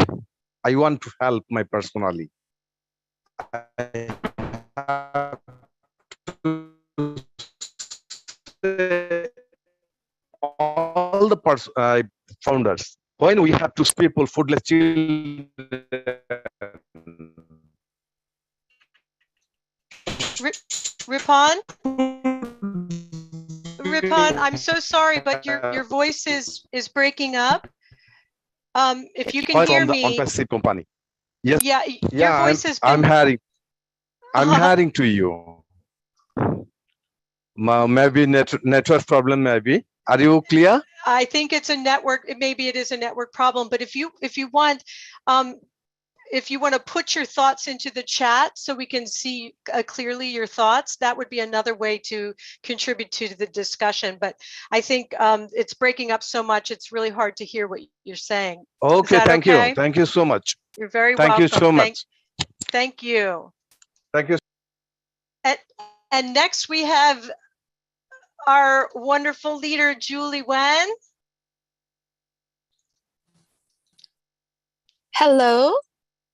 I want to help my personally. All the founders, when we have to people, foodless children. Ripon, I'm so sorry, but your voice is breaking up. If you can hear me, on passive company. Yes. Yeah, your voice has been. I'm hearing to you. Maybe network problem. Maybe. Are you clear? I think it's a network. Maybe it is a network problem. But if you want, if you want to put your thoughts into the chat so we can see clearly your thoughts, that would be another way to contribute to the discussion. But I think it's breaking up so much, it's really hard to hear what you're saying. Okay, thank you. Thank you so much. You're very welcome. Thank you so much. Thank you. Thank you. And next we have our wonderful leader, Julie Wen. Hello.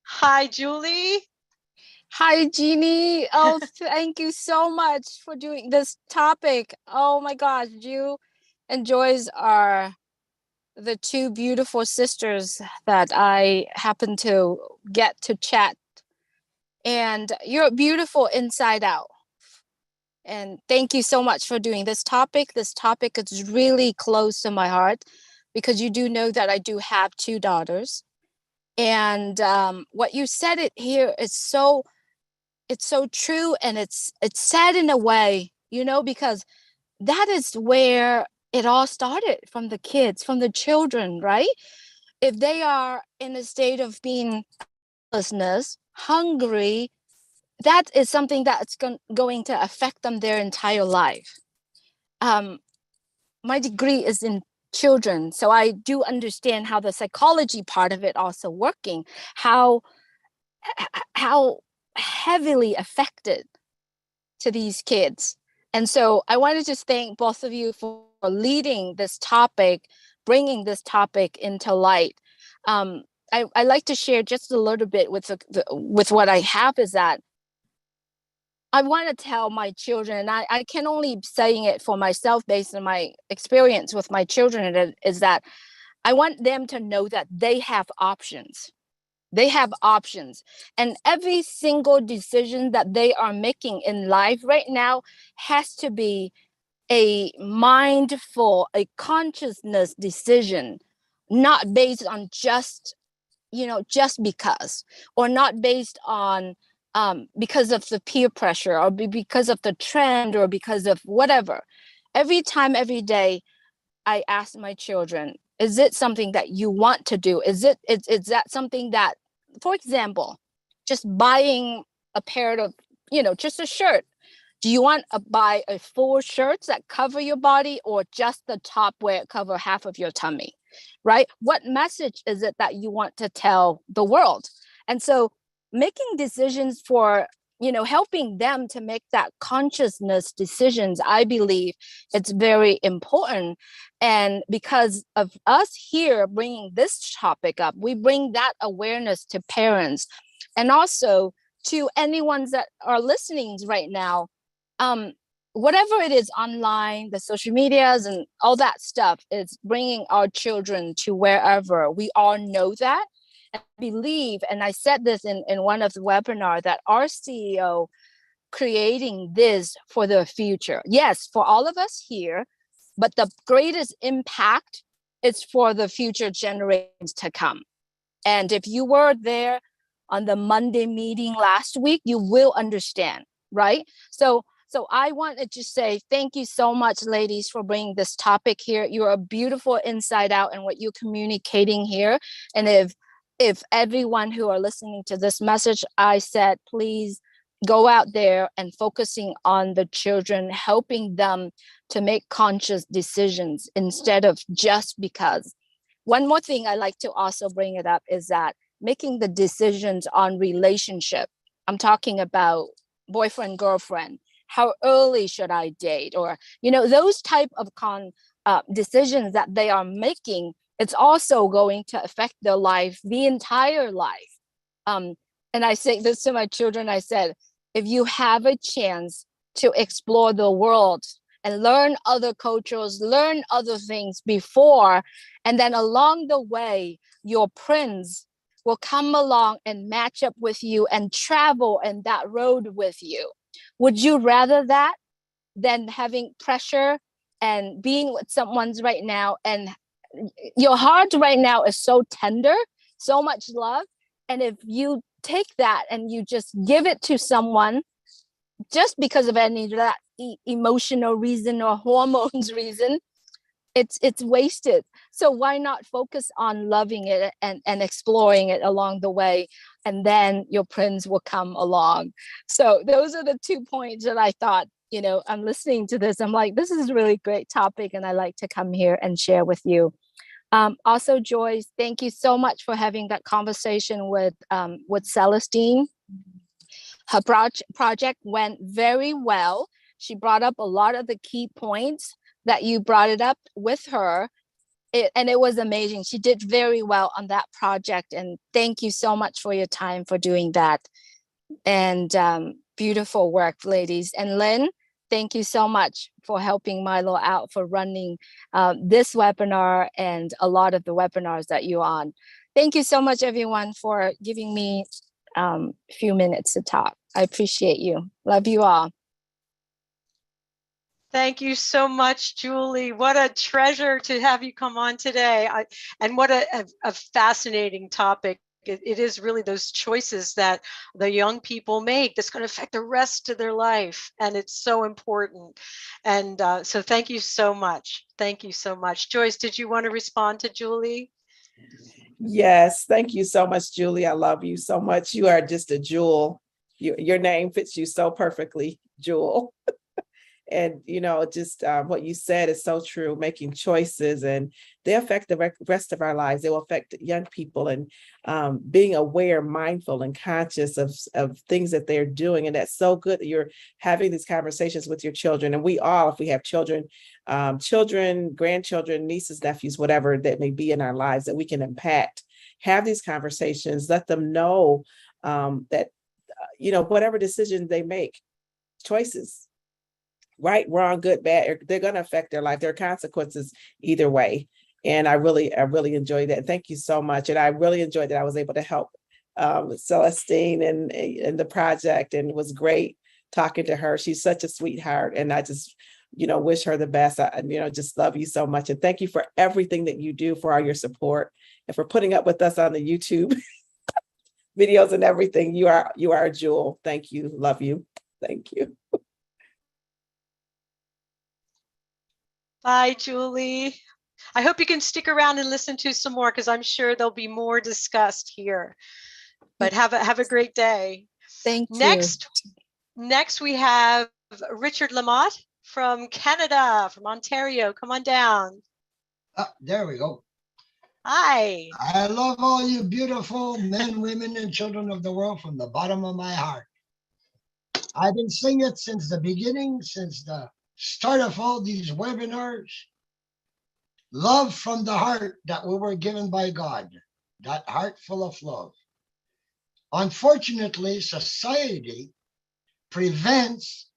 Hi, Julie. Hi, Jeannie. Oh, thank you so much for doing this topic. Oh my gosh, you and Joyce are the two beautiful sisters that I happen to get to chat. And you're beautiful inside out. And thank you so much for doing this topic. This topic is really close to my heart because you do know that I do have two daughters. And what you said it here is it's so true, and it's sad in a way, you know, because that is where it all started, from the kids, from the children, right? If they are in a state of being homelessness, hungry, that is something that's going to affect them their entire life. My degree is in children, so I do understand how the psychology part of it also working, how heavily affected to these kids. And so I want to just thank both of you for leading this topic, bringing this topic into light. I like to share just a little bit with what I have, is that I want to tell my children, and I can only saying it for myself based on my experience with my children, is that I want them to know that they have options. They have options. And every single decision that they are making in life right now has to be a mindful, a consciousness decision, not based on just because, or not based on because of the peer pressure, or because of the trend, or because of whatever. Every time, every day, I ask my children, is it something that you want to do? Is that something that, for example, just buying a pair of, just a shirt. Do you want to buy a full shirt that cover your body, or just the top where it cover half of your tummy, right? What message is it that you want to tell the world? And so making decisions for, helping them to make that consciousness decisions, I believe it's very important. And because of us here bringing this topic up, we bring that awareness to parents, and also to anyone that are listening right now. Whatever it is online, the social medias and all that stuff, is bringing our children to wherever. We all know that. And I believe, and I said this in one of the webinars, that our CEO creating this for the future. Yes, for all of us here, but the greatest impact is for the future generations to come. And if you were there on the Monday meeting last week, you will understand, right? So I wanted to say thank you so much, ladies, for bringing this topic here. You're a beautiful inside out in what you're communicating here. And if everyone who are listening to this message, I said, please go out there and focusing on the children, helping them to make conscious decisions instead of just because. One more thing I like to also bring it up is that making the decisions on relationship. I'm talking about boyfriend, girlfriend. How early should I date? Or, those type of decisions that they are making, it's also going to affect their life, the entire life. And I say this to my children, I said, if you have a chance to explore the world and learn other cultures, learn other things before, and then along the way, your prince will come along and match up with you and travel in that road with you. Would you rather that than having pressure and being with someone's right now, and your heart right now is so tender, so much love. And if you take that and you just give it to someone just because of any that emotional reason or hormones reason, it's wasted. So why not focus on loving it and exploring it along the way, and then your prince will come along. So those are the 2 points that I thought, I'm listening to this, I'm like, this is a really great topic, and I like to come here and share with you. Also, Joyce, thank you so much for having that conversation with Celestine. Her project went very well. She brought up a lot of the key points that you brought it up with her. And it was amazing. She did very well on that project. And thank you so much for your time for doing that. And beautiful work, ladies. And Lynn, thank you so much for helping Milo out, for running this webinar and a lot of the webinars that you're on. Thank you so much, everyone, for giving me a few minutes to talk. I appreciate you. Love you all. Thank you so much, Julie. What a treasure to have you come on today. And what a fascinating topic. It is really those choices that the young people make that's going to affect the rest of their life. And it's so important. And so thank you so much. Thank you so much. Joyce, did you want to respond to Julie? Yes, thank you so much, Julie. I love you so much. You are just a jewel. Your name fits you so perfectly, Jewel. And, just what you said is so true, making choices, and they affect the rest of our lives. They will affect young people, and being aware, mindful, and conscious of things that they're doing. And that's so good that you're having these conversations with your children. And we all, if we have children, grandchildren, nieces, nephews, whatever that may be in our lives that we can impact, have these conversations, let them know that, whatever decisions they make, choices, right, wrong, good, bad, they're going to affect their life. There are consequences either way. And I really enjoyed that. Thank you so much. And I really enjoyed that I was able to help Celestine and the project, and it was great talking to her. She's such a sweetheart, and I just, wish her the best. I just love you so much. And thank you for everything that you do, for all your support, and for putting up with us on the YouTube videos and everything. You are a jewel. Thank you. Love you. Thank you. Bye, Julie. I hope you can stick around and listen to some more, because I'm sure there'll be more discussed here. But have a great day. Thank you. Next we have Richard Lamotte from Canada, from Ontario. Come on down. There we go. Hi. I love all you beautiful men, women, and children of the world from the bottom of my heart. I've been singing it since the beginning, since the start of all these webinars. Love from the heart that we were given by God, that heart full of love. Unfortunately, society prevents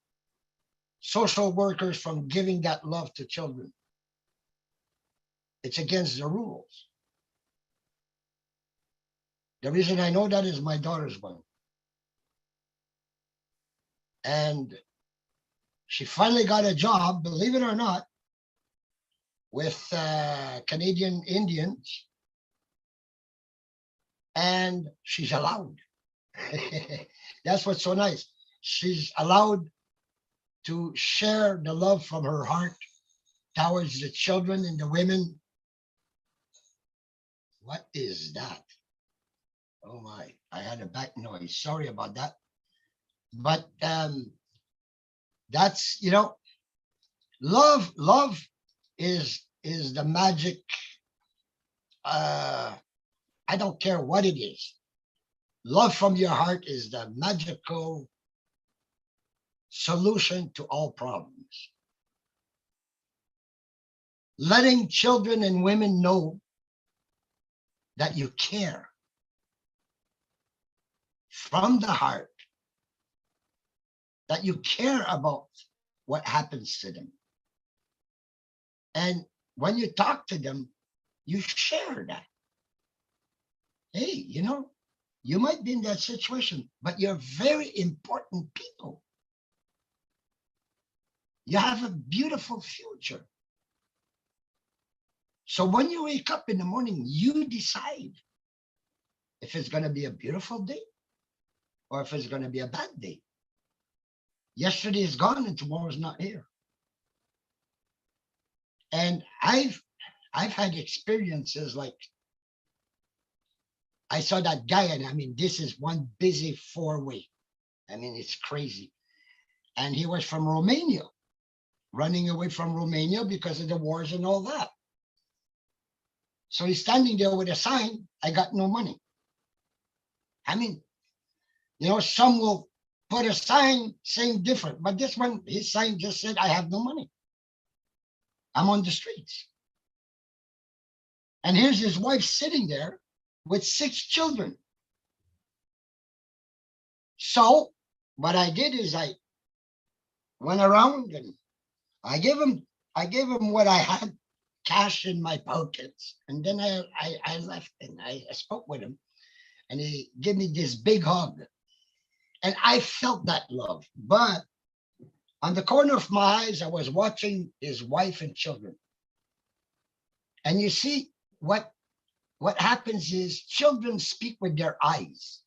social workers from giving that love to children. It's against the rules. The reason I know that is my daughter's one. And she finally got a job, believe it or not, with Canadian Indians. And she's allowed. That's what's so nice. She's allowed to share the love from her heart towards the children and the women. What is that? Oh my, I had a back noise. Sorry about that. But that's, love is the magic. I don't care what it is. Love from your heart is the magical solution to all problems. Letting children and women know that you care from the heart, that you care about what happens to them. And when you talk to them, you share that. Hey, you might be in that situation, but you're very important people. You have a beautiful future. So when you wake up in the morning, you decide if it's going to be a beautiful day or if it's going to be a bad day. Yesterday is gone and tomorrow's not here. And I've had experiences like, I saw that guy, and this is one busy four-way. It's crazy. And he was from Romania, running away from Romania because of the wars and all that. So he's standing there with a sign, I got no money. Some will put a sign saying different, but this one, his sign just said, I have no money. I'm on the streets. And here's his wife sitting there with 6 children. So what I did is I went around and I gave him what I had, cash in my pockets. And then I left and I spoke with him and he gave me this big hug. And I felt that love. But on the corner of my eyes, I was watching his wife and children. And you see, what happens is children speak with their eyes.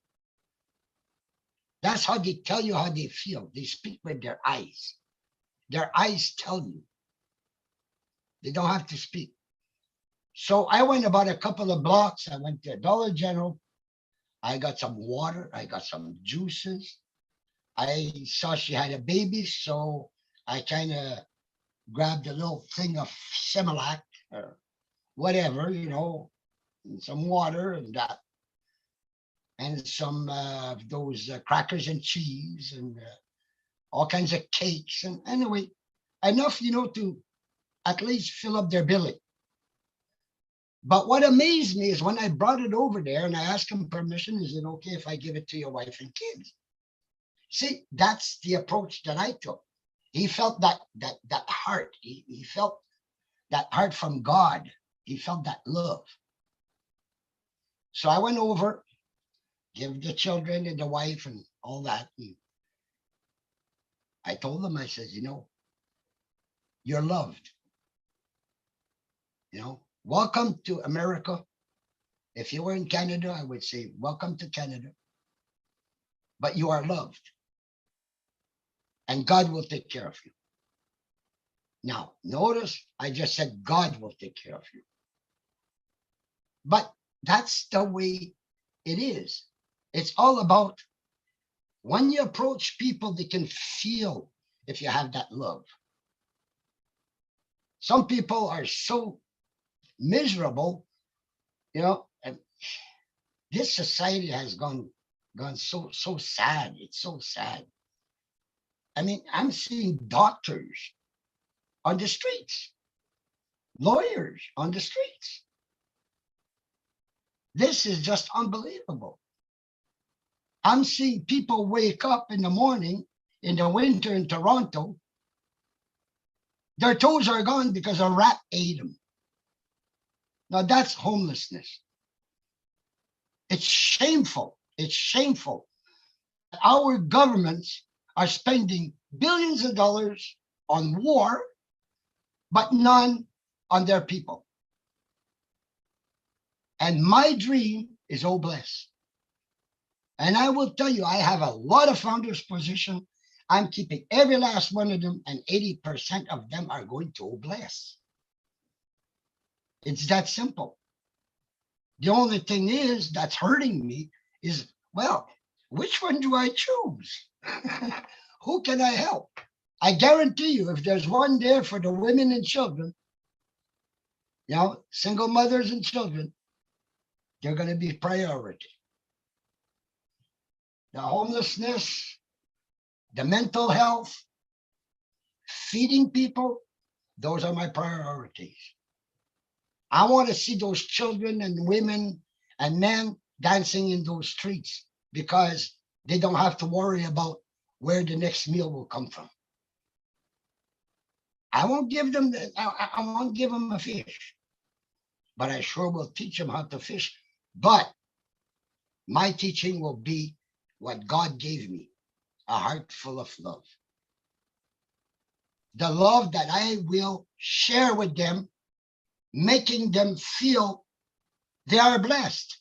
That's how they tell you how they feel. They speak with their eyes. Their eyes tell you. They don't have to speak. So I went about a couple of blocks. I went to Dollar General. I got some water. I got some juices. I saw she had a baby, so I kind of grabbed a little thing of Similac or whatever, and some water and that, and some of those crackers and cheese and all kinds of cakes. And anyway, enough, to at least fill up their belly. But what amazed me is when I brought it over there and I asked him permission, is it okay if I give it to your wife and kids? See, that's the approach that I took. He felt that heart. He felt that heart from God. He felt that love. So I went over, give the children and the wife and all that. And I told them, I said, you're loved. Welcome to America. If you were in Canada, I would say, welcome to Canada. But you are loved. And God will take care of you. Now, notice I just said God will take care of you. But that's the way it is. It's all about when you approach people, they can feel if you have that love. Some people are so miserable, and this society has gone so sad. It's so sad. I mean, I'm seeing doctors on the streets, lawyers on the streets. This is just unbelievable. I'm seeing people wake up in the morning in the winter in Toronto. Their toes are gone because a rat ate them. Now that's homelessness. It's shameful. It's shameful. Our governments are spending billions of dollars on war, but none on their people. And my dream is oh bless. And I will tell you, I have a lot of founders position. I'm keeping every last one of them, and 80% of them are going to oh bless. It's that simple. The only thing is that's hurting me is, well, which one do I choose? Who can I help? I guarantee you, if there's one there for the women and children, single mothers and children, they're going to be priority. The homelessness, the mental health, feeding people, those are my priorities. I want to see those children and women and men dancing in those streets because they don't have to worry about where the next meal will come from. I won't give them a fish, but I sure will teach them how to fish. But my teaching will be what God gave me, a heart full of love. The love that I will share with them, making them feel they are blessed.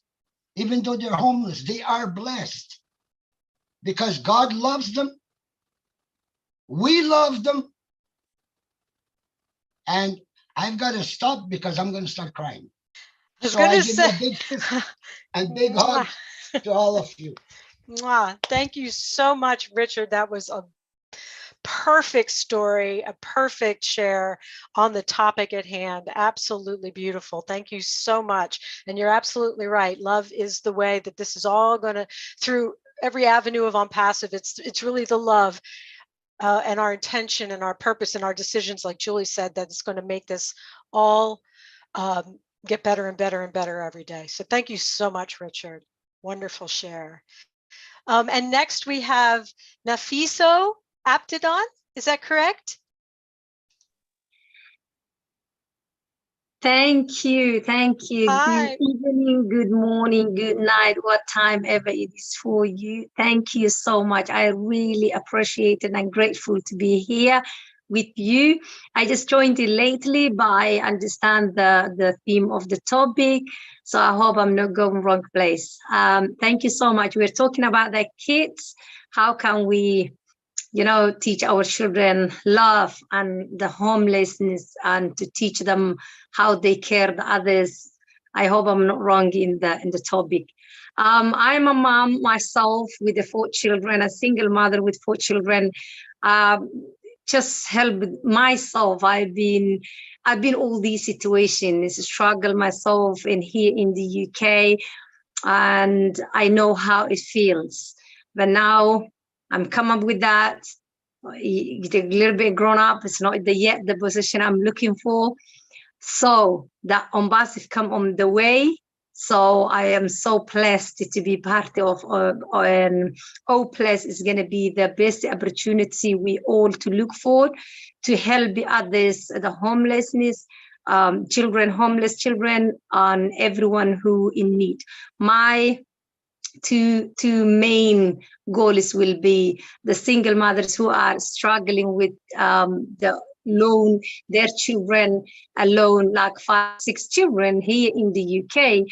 Even though they're homeless, they are blessed because God loves them. We love them. And I've got to stop because I'm going to start crying. So I give you a big kiss and big hug to all of you. Thank you so much, Richard. That was a perfect story, a perfect share on the topic at hand. Absolutely beautiful. Thank you so much. And you're absolutely right. Love is the way that this is all going to, through every avenue of On Passive, it's really the love and our intention and our purpose and our decisions, like Julie said, that it's going to make this all get better and better and better every day. So thank you so much, Richard. Wonderful share. And next we have Nafiso Aptidon. Is that correct? Thank you. Thank you. Hi. Good evening, good morning, good night, what time ever it is for you. Thank you so much. I really appreciate it and I'm grateful to be here with you. I just joined it lately, but I understand the theme of the topic. So I hope I'm not going wrong place. Thank you so much. We're talking about the kids. How can we teach our children love and the homelessness and to teach them how they care the others. I hope I'm not wrong in the topic. I'm a mom myself with the 4 children, a single mother with 4 children. just help myself. I've been all these situations, struggle myself in here in the UK, and I know how it feels. But now I'm come up with that. A little bit grown up. It's not yet the position I'm looking for. So that ambassador come on the way. So I am so blessed to be part of Place is going to be the best opportunity we all to look for to help the others, the homelessness, homeless children, and everyone who in need. My two main goals will be the single mothers who are struggling with the loan, their children alone, like 5-6 children here in the UK.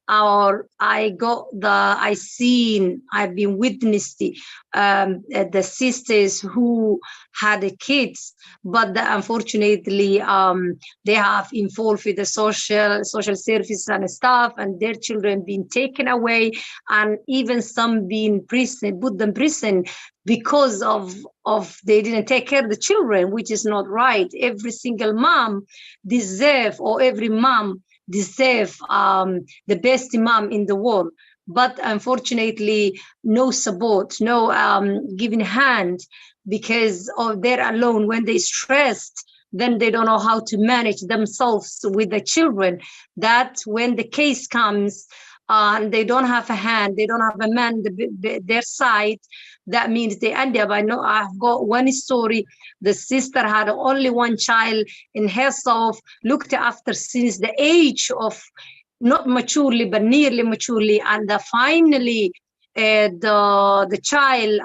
Or I've been witnessed the sisters who had the kids, but unfortunately they have involved with the social services and stuff, and their children being taken away, and even some being put them in prison because of they didn't take care of the children, which is not right. Every single mom deserve, or every mom deserve the best mom in the world, but unfortunately no support, no giving hand, because they're alone. When they stressed, then they don't know how to manage themselves with the children. That when the case comes and they don't have a hand, they don't have a man their side, that means they end up. I know I've got one story. The sister had only one child in herself, looked after since the age of not maturely, but nearly maturely. And finally, the child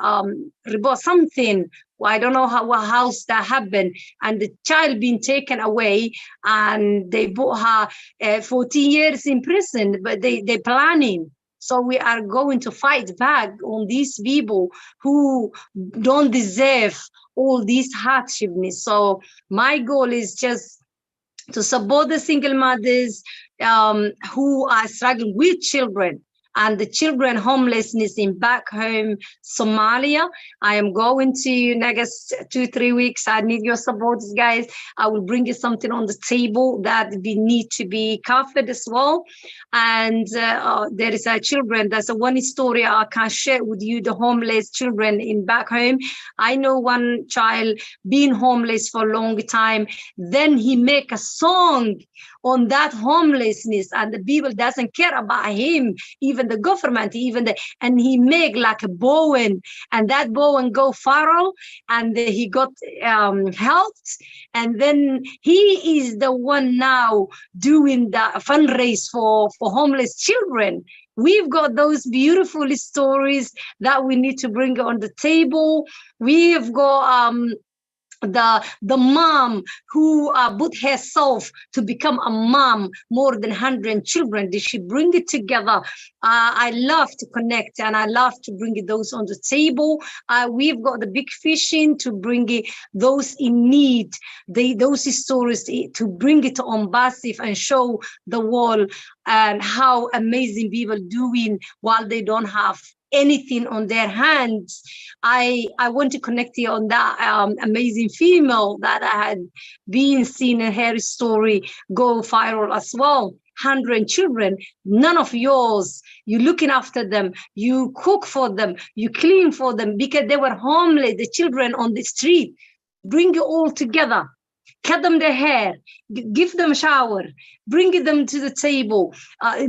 report something. I don't know how that happened. And the child being taken away, and they put her 14 years in prison, but they're planning. So we are going to fight back on these people who don't deserve all these hardships. So my goal is just to support the single mothers who are struggling with children, and the children homelessness in back home Somalia. I am going to next 2-3 weeks. I need your support, guys. I will bring you something on the table that we need to be covered as well. And there is a children. That's a one story I can share with you. The homeless children in back home. I know one child being homeless for a long time. Then he make a song on that homelessness, and the people doesn't care about him, even the government, and he make like a Bowen, and that Bowen go viral, and he got helped, and then he is the one now doing the fundraise for homeless children. We've got those beautiful stories that we need to bring on the table. We've got the mom who put herself to become a mom, more than 100 children. Did she bring it together? I love to connect, and I love to bring those on the table. We've got the big fishing to bring those in need, those stories to bring it on Basif and show the world and how amazing people doing while they don't have anything on their hands. I want to connect you on that amazing female that I had been seen in her story go viral as well. 100 children, none of yours. You looking after them, you cook for them, you clean for them because they were homeless, the children on the street. Bring it all together. Cut them their hair, give them a shower, bring them to the table,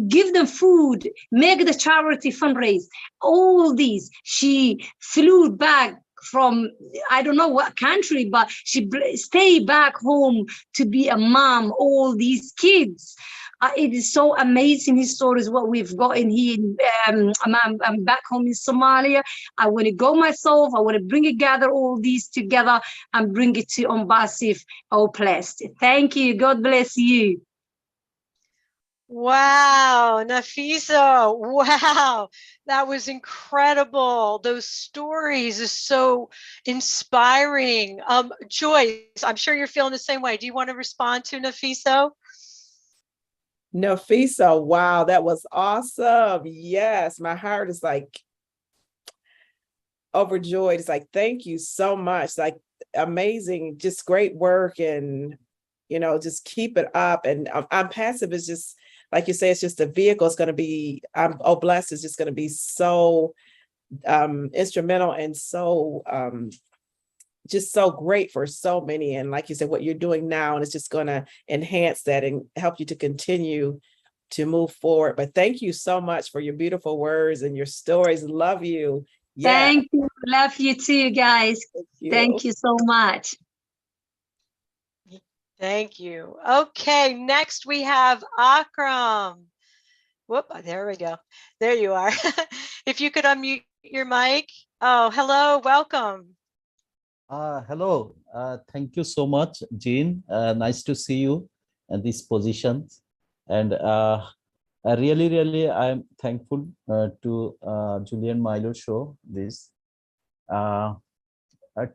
give them food, make the charity fundraise. All these, she flew back from, I don't know what country, but she stayed back home to be a mom, all these kids. It is so amazing, his stories, what we've got in here. I'm back home in Somalia. I want to go myself. I want to gather all these together and bring it to Basif Place. Thank you. God bless you. Wow, Nafisa, wow, that was incredible. Those stories are so inspiring. Joyce, I'm sure you're feeling the same way. Do you want to respond to Nafisa? Nafisa, wow, that was awesome. Yes, my heart is like overjoyed. It's like, thank you so much. Like, amazing, just great work, and just keep it up. And I'm Passive is just like you say, it's just a vehicle. It's going to be Blessed is just going to be so instrumental and so just so great for so many. And like you said, what you're doing now, and it's just going to enhance that and help you to continue to move forward. But thank you so much for your beautiful words and your stories. Love you. Yeah. Thank you. Love you too, guys. Thank you so much. Thank you. Okay, next we have Akram. Whoop, there we go. There you are. If you could unmute your mic. Oh, hello, welcome. Hello. Thank you so much, Jean. Nice to see you in this position. And really, I'm thankful to Julian Milo Show. This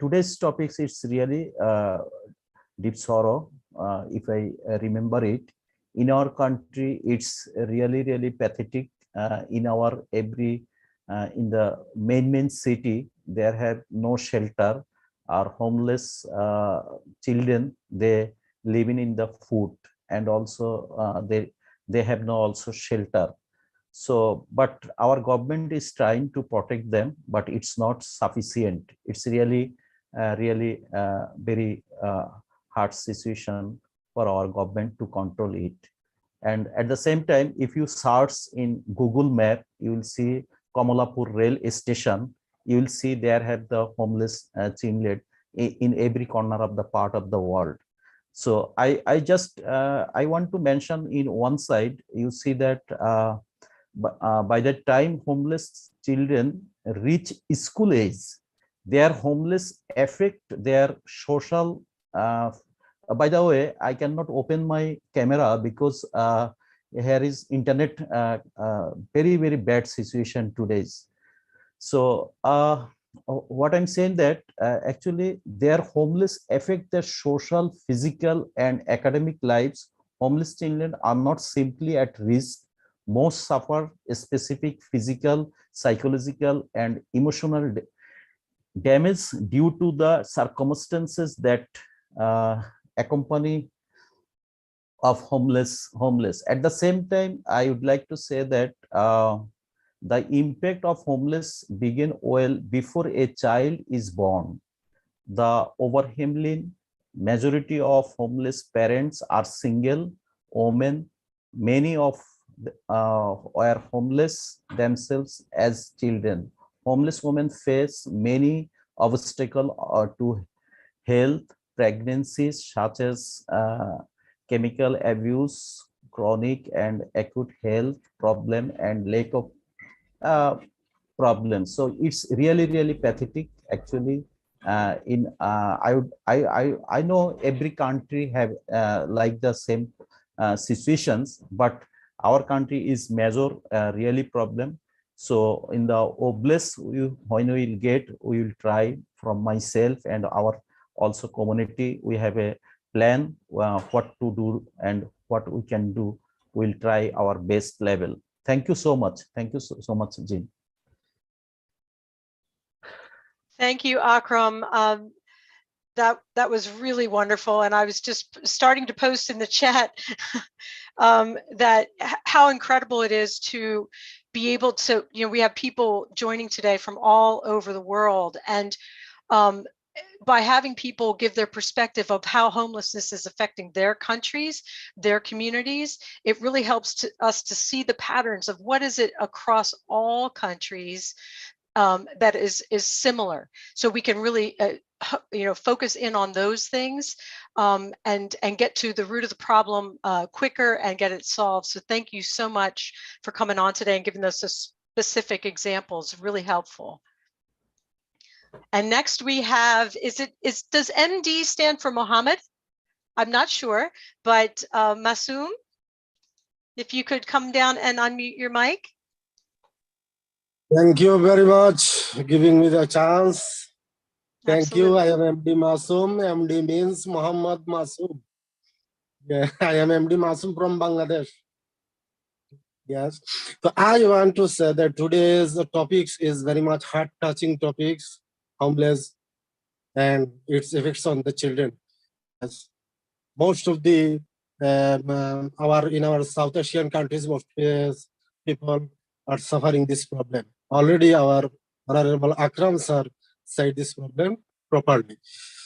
today's topics is really deep sorrow. If I remember it, in our country, it's really pathetic. In our in the main city, there have no shelter. Our homeless children, they living in the food, and also they have no also shelter. So, but our government is trying to protect them, but it's not sufficient. It's really very hard situation for our government to control it. And at the same time, if you search in Google Map, you will see Kamalapur rail station. You will see there have the homeless children in every corner of the part of the world. So I want to mention in one side, you see that by the time homeless children reach school age, their homeless affect their social. By the way, I cannot open my camera because here is internet very bad situation today. So what I'm saying that actually their homeless affect their social, physical, and academic lives. Homeless children are not simply at risk. Most suffer a specific physical, psychological, and emotional damage due to the circumstances that accompany of homeless. At the same time, I would like to say that the impact of homeless begin well before a child is born. The overwhelming majority of homeless parents are single women. Many of were homeless themselves as children. Homeless women face many obstacles to health, pregnancies such as chemical abuse, chronic and acute health problem, and lack of problems. So it's really pathetic actually. I know every country have like the same situations, but our country is major really problem. So in the oblast, when we will get, we will try from myself and our also community. We have a plan what to do and what we can do. We'll try our best level. Thank you so much. Thank you so much, Jean. Thank you, Akram. That was really wonderful. And I was just starting to post in the chat that how incredible it is to be able to, we have people joining today from all over the world. And by having people give their perspective of how homelessness is affecting their countries, their communities, it really helps us to see the patterns of what is it across all countries that is similar. So we can really, focus in on those things and get to the root of the problem quicker and get it solved. So thank you so much for coming on today and giving us a specific examples. Really helpful. And next we have, does MD stand for Mohammed? I'm not sure, but Masoom, if you could come down and unmute your mic. Thank you very much for giving me the chance. Thank Absolutely. you. I am MD Masoom. MD means Muhammad Masoom. Yeah, I am MD Masoom from Bangladesh. Yes. So I want to say that today's topics is very much heart-touching topics, homeless. and its effects on the children. As most of the in our South Asian countries, most people are suffering this problem. Already our Honorable Akram sir said this problem properly.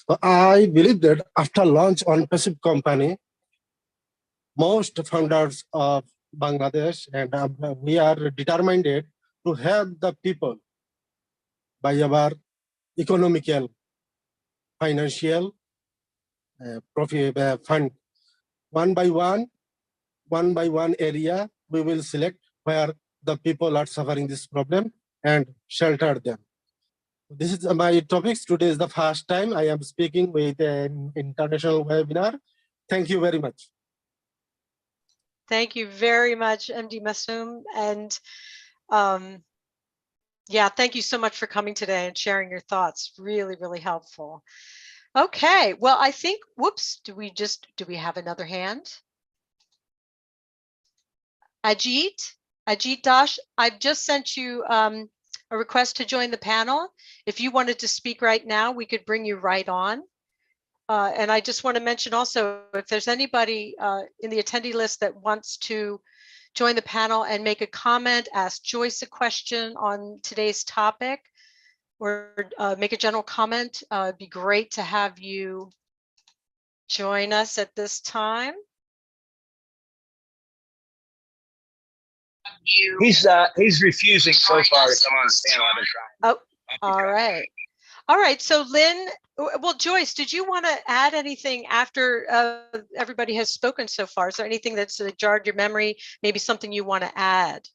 So I believe that after launch on Pacific Company, most founders of Bangladesh and we are determined to help the people by our economical, financial profit fund. One by one area, we will select where the people are suffering this problem and shelter them. This is my topics. Today is the first time I am speaking with an international webinar. Thank you very much. Thank you very much, MD Masoom. And yeah, thank you so much for coming today and sharing your thoughts. Really, really helpful. Okay, well, I think, whoops, do we have another hand? Ajit Dash, I've just sent you a request to join the panel. If you wanted to speak right now, we could bring you right on. And I just want to mention also, if there's anybody in the attendee list that wants to join the panel and make a comment, ask Joyce a question on today's topic, or make a general comment, it'd be great to have you join us at this time. He's refusing so far to come on the panel. I've been trying. Oh, all right. So Lynn, well, Joyce, did you want to add anything after everybody has spoken so far? Is there anything that's jarred your memory? Maybe something you want to add?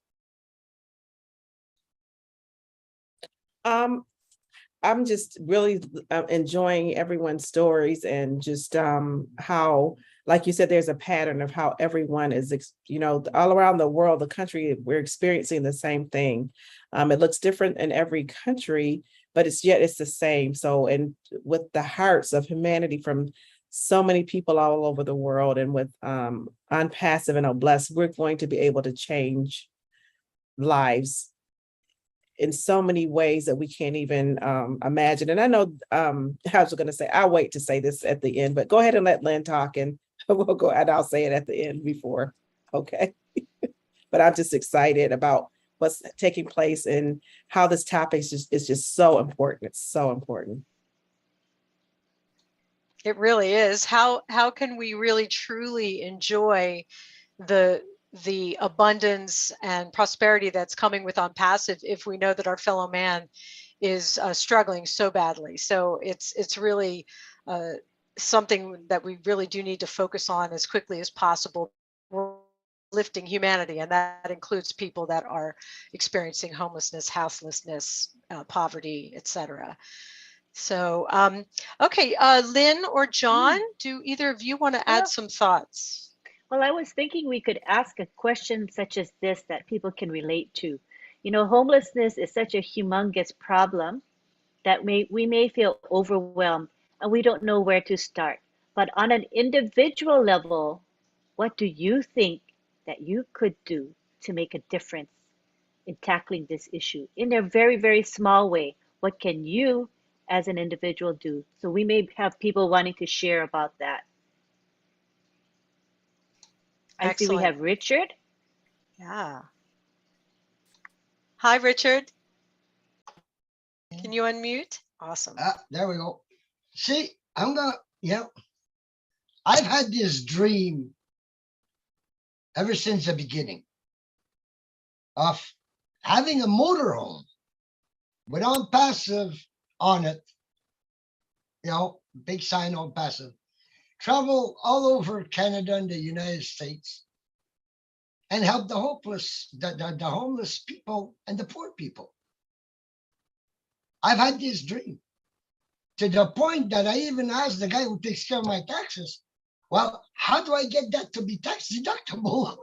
I'm just really enjoying everyone's stories, and just how, like you said, there's a pattern of how everyone is, all around the world, the country, we're experiencing the same thing. It looks different in every country, but it's the same. So, and with the hearts of humanity from so many people all over the world, and with Unpassive and Blessed, we're going to be able to change lives in so many ways that we can't even imagine. And I know I was going to say, I'll wait to say this at the end, but go ahead and let Lynn talk, and we'll go, and I'll say it at the end before. Okay. But I'm just excited about what's taking place and how this topic is just so important. It's so important. It really is. How can we really truly enjoy the abundance and prosperity that's coming with Unpassive if we know that our fellow man is struggling so badly? So it's really something that we really do need to focus on as quickly as possible. We're lifting humanity, and that includes people that are experiencing homelessness, houselessness, poverty, etc. So, okay, Lynn or John, do either of you want to add some thoughts? Well, I was thinking we could ask a question such as this that people can relate to. Homelessness is such a humongous problem that we may feel overwhelmed and we don't know where to start. But on an individual level, what do you think that you could do to make a difference in tackling this issue in a very, very small way? What can you as an individual do? So we may have people wanting to share about that. I see we have Richard. Yeah. Hi, Richard. Can you unmute? Awesome. There we go. See, I've had this dream ever since the beginning of having a motorhome with Unpassive on it, big sign Unpassive, travel all over Canada and the United States and help the hopeless, the homeless people and the poor people. I've had this dream to the point that I even asked the guy who takes care of my taxes, well, how do I get that to be tax deductible?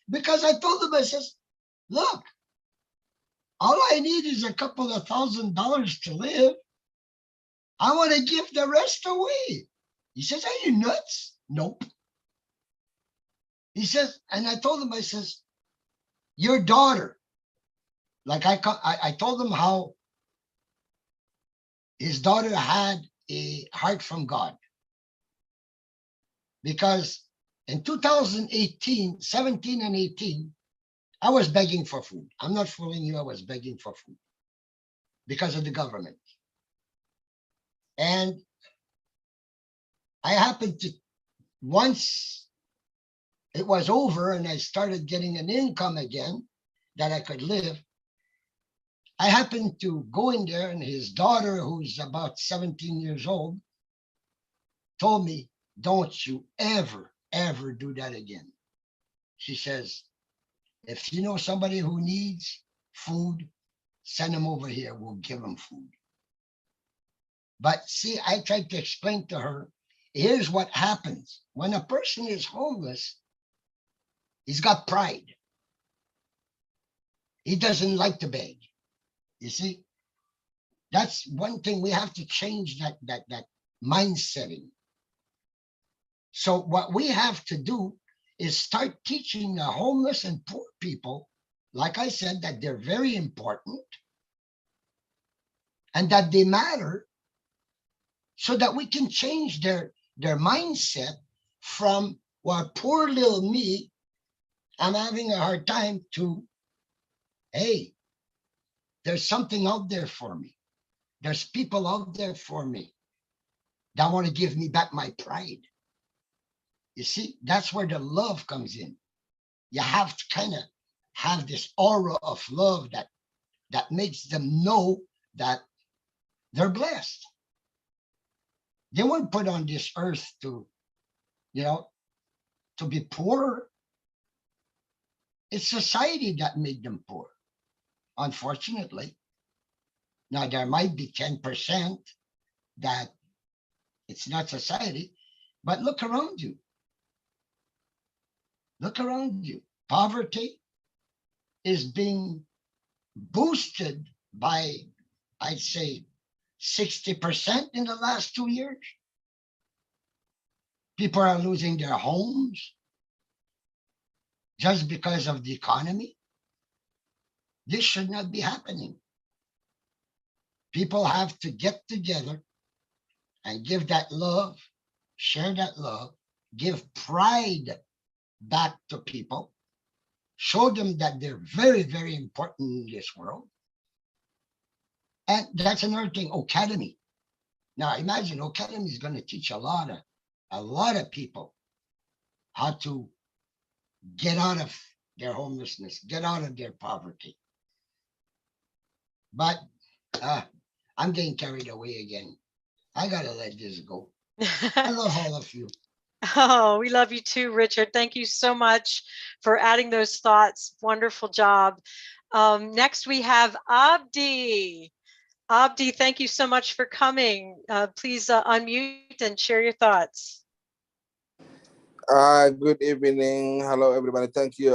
Because I told him, I says, look, all I need is a couple of $1,000 to live. I want to give the rest away. He says, are you nuts? Nope. He says, and I told him, I says, your daughter, like I told him how his daughter had a heart from God, because in 2018, 17 and 18, I was begging for food. I'm not fooling you. I was begging for food because of the government. And I happened to, once it was over and I started getting an income again that I could live, I happened to go in there, and his daughter, who's about 17 years old, told me, don't you ever, ever do that again. She says, if you know somebody who needs food, send them over here. We'll give them food. But see, I tried to explain to her, here's what happens. When a person is homeless, he's got pride. He doesn't like to beg. You see, that's one thing we have to change, that mindsetting. So what we have to do is start teaching the homeless and poor people, like I said, that they're very important and that they matter, so that we can change their mindset from, well, poor little me, I'm having a hard time, to, hey, there's something out there for me. There's people out there for me that want to give me back my pride. You see, that's where the love comes in. You have to kind of have this aura of love that makes them know that they're blessed. They weren't put on this earth to, to be poor. It's society that made them poor, unfortunately. Now, there might be 10% that it's not society, but look around you. Look around you. Poverty is being boosted by, I'd say, 60% in the last 2 years. People are losing their homes just because of the economy. This should not be happening. People have to get together and give that love, share that love, give pride back to people, show them that they're very, very important in this world. And that's another thing, Academy. Now imagine Academy is going to teach a lot of people how to get out of their homelessness, get out of their poverty. But I'm getting carried away again. I gotta let this go. I love all of you. Oh, we love you too, Richard. Thank you so much for adding those thoughts. Wonderful job. Next, we have Abdi. Abdi, thank you so much for coming. Please unmute and share your thoughts. Good evening. Hello, everybody. Thank you,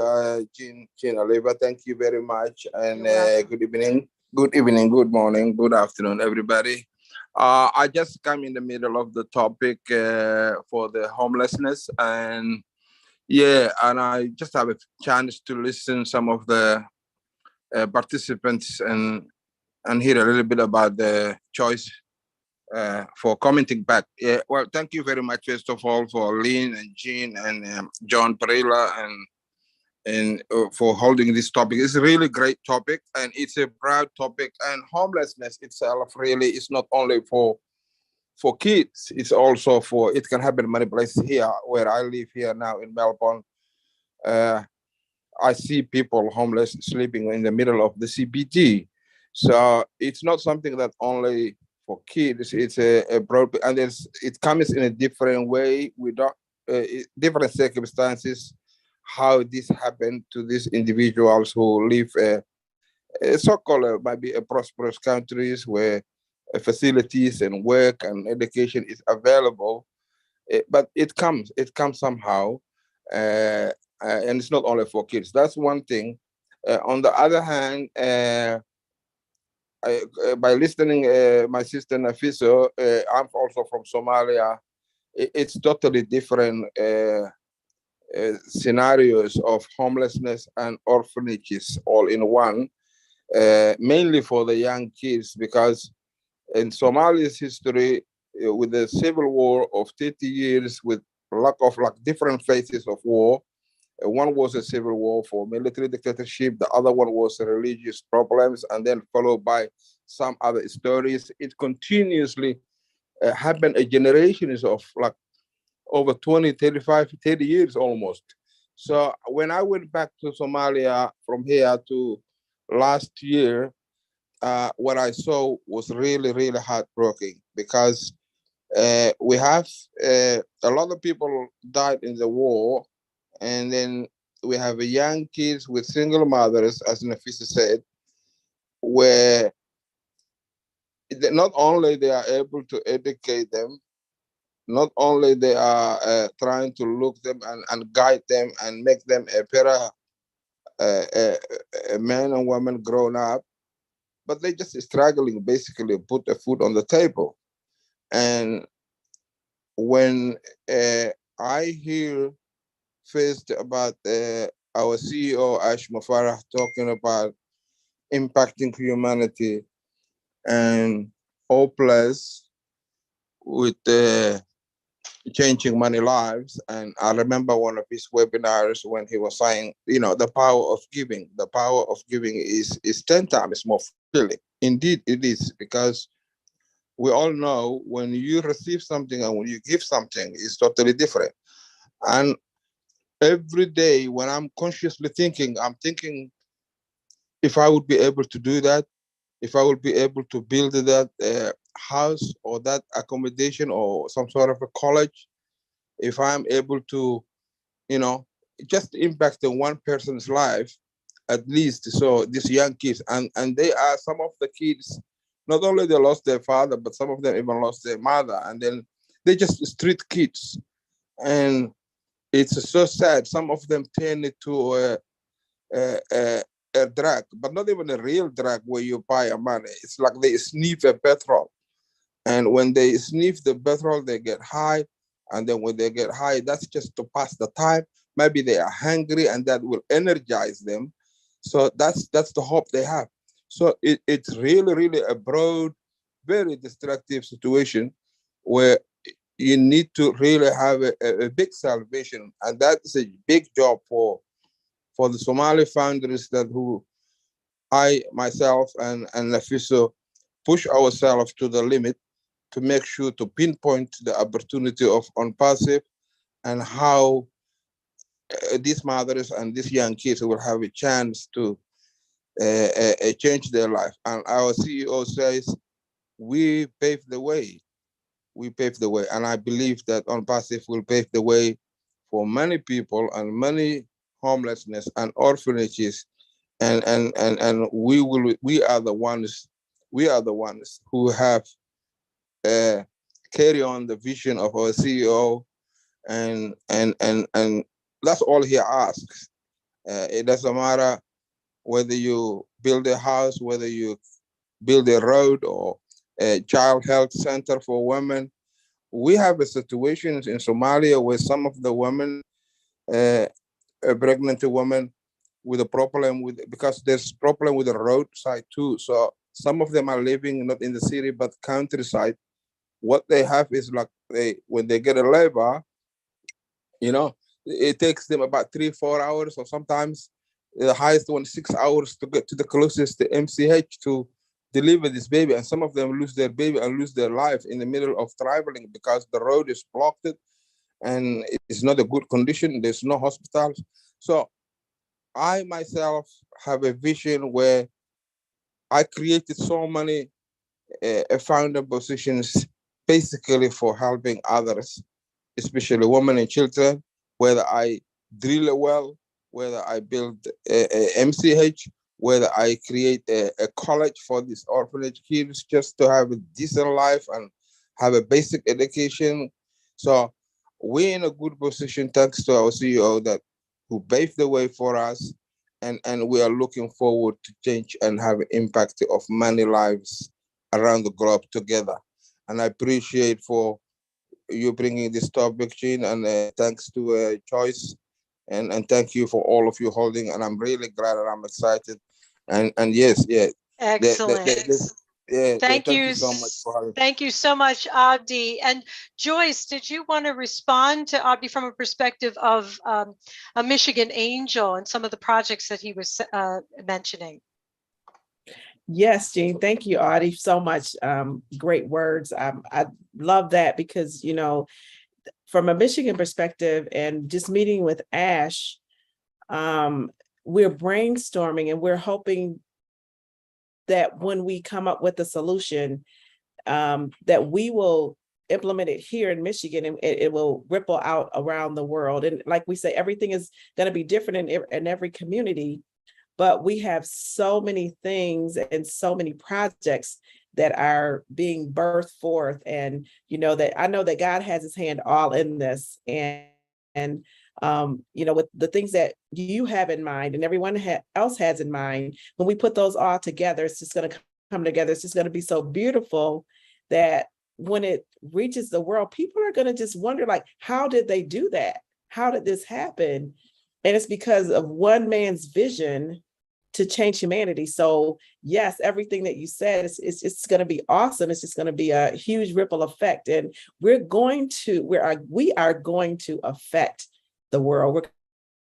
Jean Oliver. Thank you very much. And good evening. Good evening, good morning, good afternoon, everybody. I just come in the middle of the topic for the homelessness, and and I just have a chance to listen some of the participants and hear a little bit about the choice for commenting back. Well, thank you very much, first of all, for Lynn and Jean and John Perilla and for holding this topic. It's a really great topic, and it's a broad topic. And homelessness itself really is not only for kids, it's also for, it can happen in many places here where I live here now in Melbourne. I see people homeless sleeping in the middle of the CBD. So it's not something that only for kids, it's a broad, and it comes in a different way, without different circumstances, how this happened to these individuals who live so-called might be a prosperous countries where facilities and work and education is available, but it comes somehow, and it's not only for kids. That's one thing. On the other hand, by listening my sister Nafiso, I'm also from Somalia. It's totally different scenarios of homelessness and orphanages all in one, mainly for the young kids, because In Somalia's history, with the civil war of 30 years, with lack of like different phases of war. One was a civil war for military dictatorship. The other one was religious problems, and then followed by some other stories. It continuously happened a generations of like over 20, 35, 30 years almost. So when I went back to Somalia from here to last year, what I saw was really, really heartbreaking because we have a lot of people died in the war, and then we have young kids with single mothers, as Nafisa said, where not only they are able to educate them, not only they are trying to look them and guide them and make them a better man and woman grown up, but they just struggling basically put the food on the table. And when I hear first about our CEO Ash Mufarah talking about impacting humanity and hopeless with changing many lives. And I remember one of his webinars when he was saying, you know, the power of giving. The power of giving is 10 times more fulfilling. Indeed, it is, because we all know when you receive something and when you give something, it's totally different. And every day when I'm consciously thinking, I'm thinking if I would be able to do that, if I would be able to build that house or that accommodation or some sort of a college, if I'm able to, you know, just impact in one person's life, at least. So these young kids, and they are some of the kids, not only they lost their father, but some of them even lost their mother, and then they just street kids. And it's so sad. Some of them turn it to a drug, but not even a real drug where you buy a money. It's like they sniff a petrol. And when they sniff the petrol, they get high. And then when they get high, that's just to pass the time. Maybe they are hungry and that will energize them. So that's the hope they have. So it's really, really a broad, very destructive situation where you need to really have a big salvation. And that's a big job for the Somali founders that who I, myself, and Nafiso push ourselves to the limit to make sure to pinpoint the opportunity of on passive and how these mothers and these young kids will have a chance to change their life. And our CEO says, we pave the way. We pave the way. And I believe that on passive will pave the way for many people and many homelessness and orphanages. And we are the ones who have carry on the vision of our CEO, and that's all he asks. It doesn't matter whether you build a house, whether you build a road or a child health center for women. We have a situations in Somalia where some of the women, a pregnant woman with a problem with, because there's problem with the roadside too. So some of them are living not in the city but countryside. What they have is like when they get a labor, you know, it takes them about 3-4 hours, or sometimes the highest one 6 hours to get to the closest MCH to deliver this baby. And some of them lose their baby and lose their life in the middle of traveling because the road is blocked and it's not a good condition. There's no hospitals. So I myself have a vision where I created so many founder positions basically for helping others, especially women and children, whether I drill a well, whether I build a MCH, whether I create a college for these orphanage kids just to have a decent life and have a basic education. So we're in a good position thanks to our CEO that who paved the way for us. And we are looking forward to change and have impact of many lives around the globe together. And I appreciate for you bringing this topic, Jean, and thanks to Choice, and thank you for all of you holding. And I'm really glad and I'm excited. And yes, yeah, Excellent. Yeah, Thank thank you. you so much for having. Thank you so much, Abdi. And Joyce, did you want to respond to Abdi from a perspective of a Michigan Angel and some of the projects that he was mentioning? Yes, Jean, thank you, Audie, so much. Great words. I love that because, you know, from a Michigan perspective and just meeting with Ash, we're brainstorming and we're hoping that when we come up with a solution, that we will implement it here in Michigan and it will ripple out around the world. And like we say, everything is going to be different in every community, but we have so many things and so many projects that are being birthed forth. And, you know, that I know that God has his hand all in this. And you know, with the things that you have in mind and everyone else has in mind, when we put those all together, it's just going to come together. It's just going to be so beautiful that when it reaches the world, people are going to just wonder, like, how did they do that? How did this happen? And it's because of one man's vision to change humanity. So yes, everything that you said, it's going to be awesome. It's just going to be a huge ripple effect. And we are going to affect the world. We're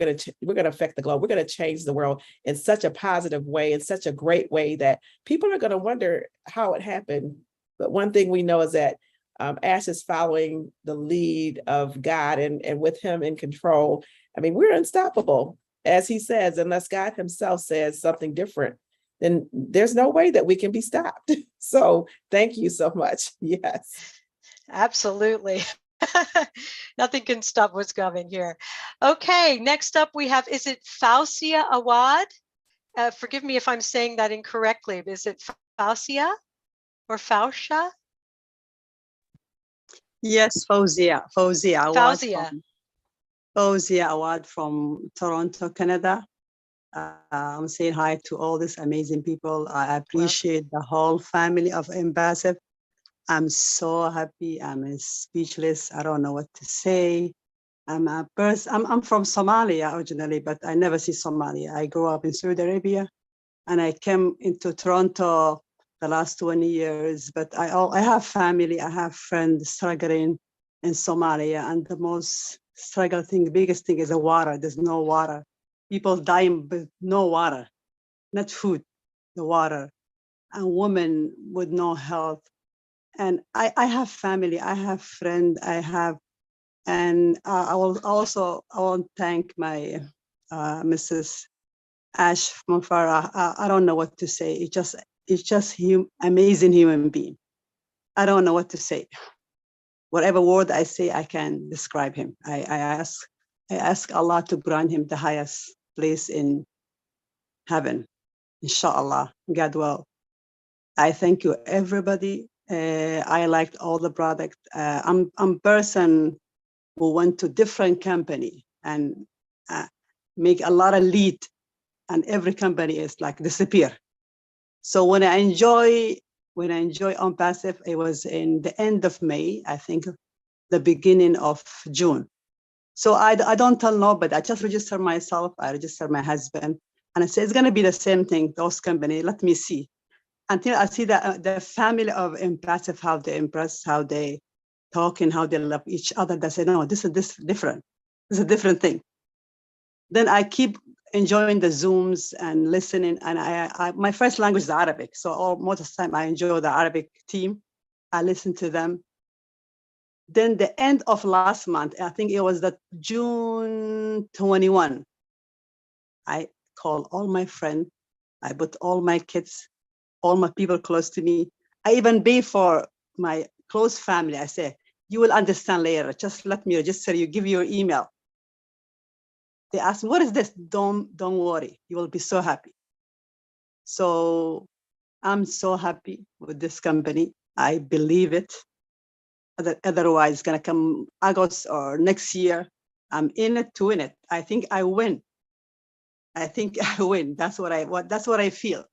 going to affect the globe. We're going to change the world in such a positive way, in such a great way that people are going to wonder how it happened. But one thing we know is that Ash is following the lead of God, and with him in control, I mean, we're unstoppable. As he says, unless God himself says something different, then there's no way that we can be stopped. So thank you so much. Yes. Absolutely. Nothing can stop what's coming here. Okay, next up we have, is it Fausia Awad? Forgive me if I'm saying that incorrectly, but is it Fausia or Fausha? Yes, Fauzia Awad Fausia. Fauzia Awad from Toronto, Canada. I'm saying hi to all these amazing people. I appreciate the whole family of Ambassador. I'm so happy. I'm speechless. I don't know what to say. I'm from Somalia originally, but I never see Somalia. I grew up in Saudi Arabia, and I came into Toronto the last 20 years. But I have family. I have friends struggling in Somalia, and the most struggle thing, the biggest thing is the water. There's no water. People dying with no water, not food, the water, and women with no health. And I have family, I have friends, and I want to thank my Mrs. Ash Mufara. I don't know what to say. It's just amazing human being. I don't know what to say. Whatever word I say, I can describe him. I ask Allah to grant him the highest place in heaven, inshallah, God will. I thank you, everybody. I liked all the product. I'm person who went to different company and make a lot of lead, and every company is like disappear. So when I enjoy on passive, it was in the end of May, I think the beginning of June. So I don't tell nobody. I just register myself. I register my husband, and I say it's gonna be the same thing. Those company, let me see. Until I see that the family of Impassive, how they impress, how they talk, and how they love each other. They say, no, this is different. This is a different thing. Then I keep enjoying the Zooms and listening. And my first language is Arabic. So most of the time I enjoy the Arabic team. I listen to them. Then the end of last month, I think it was the June 21, I called all my friends. I put all my kids, all my people close to me. I even pay for my close family. I say, you will understand later. Just let me register you, give your email. They ask me, what is this? Don't worry. You will be so happy. So I'm so happy with this company. I believe it. Otherwise, it's gonna come August or next year. I'm in it to win it. I think I win. I think I win. That's what I feel.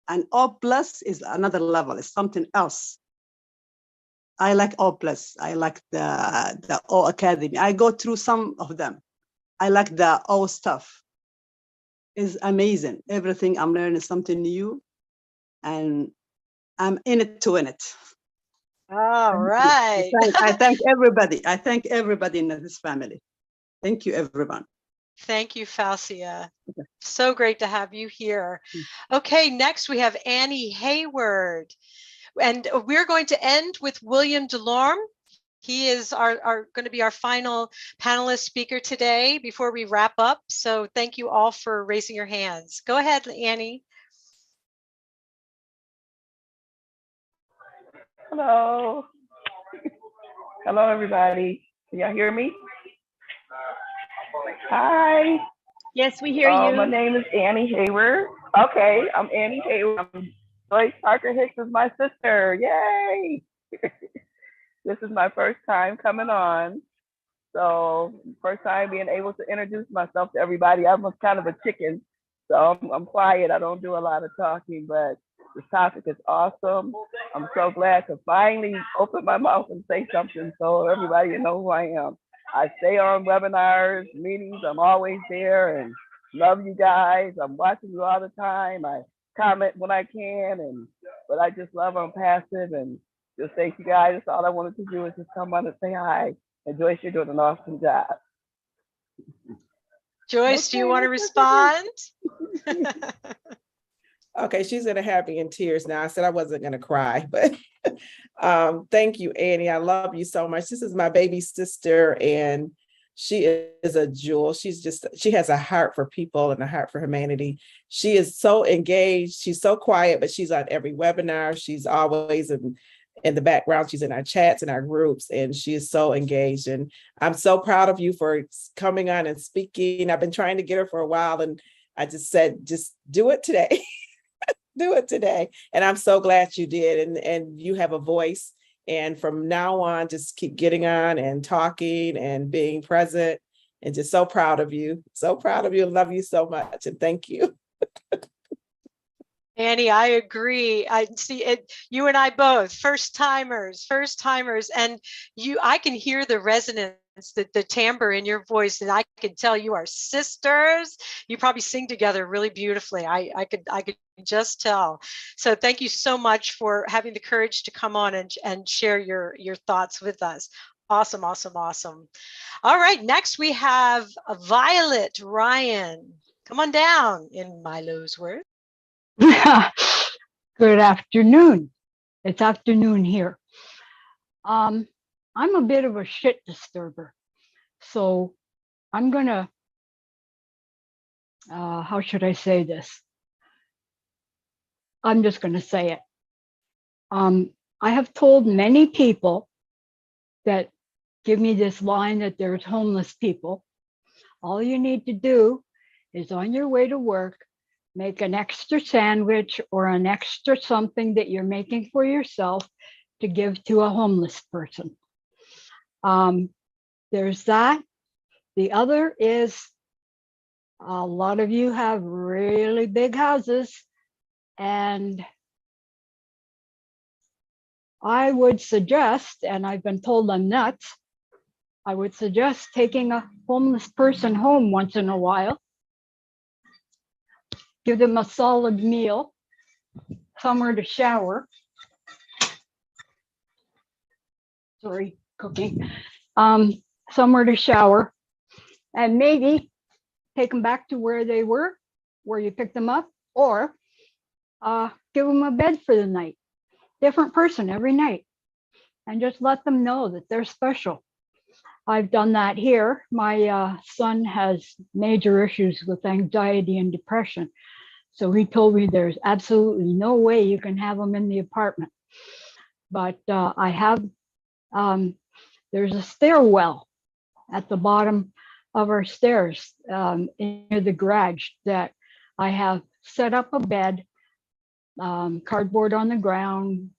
And O plus is another level. It's something else. I like O plus. I like the O Academy. I go through some of them. I like the O stuff. It's amazing. Everything I'm learning something new, and I'm in it to win it. All right. I thank everybody. I thank everybody in this family. Thank you, everyone. Thank you, Fausia. So great to have you here. Okay, next we have Annie Hayward. And we're going to end with William Delorme. He is going to be our final panelist speaker today before we wrap up. So thank you all for raising your hands. Go ahead, Annie. Hello. Hello, everybody. Can y'all hear me? Hi. Yes, we hear you. My name is Annie Hayward. Okay, I'm Annie Hayward. Joyce Parker Hicks is my sister. Yay! This is my first time coming on. So first time being able to introduce myself to everybody. I'm kind of a chicken, so I'm quiet. I don't do a lot of talking, but this topic is awesome. I'm so glad to finally open my mouth and say something so everybody know who I am. I stay on webinars, meetings. I'm always there and love you guys. I'm watching you all the time. I comment when I can, but I just love I'm passive and just thank you guys. That's all I wanted to do is just come on and say hi. And Joyce, you're doing an awesome job. Joyce, do you want to respond? Okay, she's gonna have me in tears now. I said I wasn't gonna cry, but thank you, Annie. I love you so much. This is my baby sister, and she is a jewel. She has a heart for people and a heart for humanity. She is so engaged. She's so quiet, but she's on every webinar. She's always in the background. She's in our chats and our groups, and she is so engaged. And I'm so proud of you for coming on and speaking. I've been trying to get her for a while, and I just said, just do it today. Do it today. And I'm so glad you did. And you have a voice. And from now on, just keep getting on and talking and being present, and just so proud of you. So proud of you. Love you so much. And thank you. Annie, I agree. I see it. You and I both first timers, and I can hear the resonance, the timbre in your voice, and I can tell you are sisters. You probably sing together really beautifully. I could just tell. So thank you so much for having the courage to come on and share your thoughts with us. Awesome, awesome, awesome. All right, next we have Violet Ryan. Come on down, in Milo's words. Good afternoon. It's afternoon here. I'm a bit of a shit disturber. So I'm gonna, how should I say this? I'm just gonna say it. I have told many people that give me this line that there's homeless people. All you need to do is on your way to work, make an extra sandwich or an extra something that you're making for yourself to give to a homeless person. There's that. The other is a lot of you have really big houses, and I would suggest, and I've been told I'm nuts, I would suggest taking a homeless person home once in a while. Give them a solid meal, somewhere to shower. Sorry, cooking. Somewhere to shower, and maybe take them back to where they were, where you picked them up, or give them a bed for the night. Different person every night, and just let them know that they're special. I've done that here. My son has major issues with anxiety and depression. So he told me there's absolutely no way you can have him in the apartment. But I have, there's a stairwell at the bottom of our stairs near the garage that I have set up a bed, cardboard on the ground.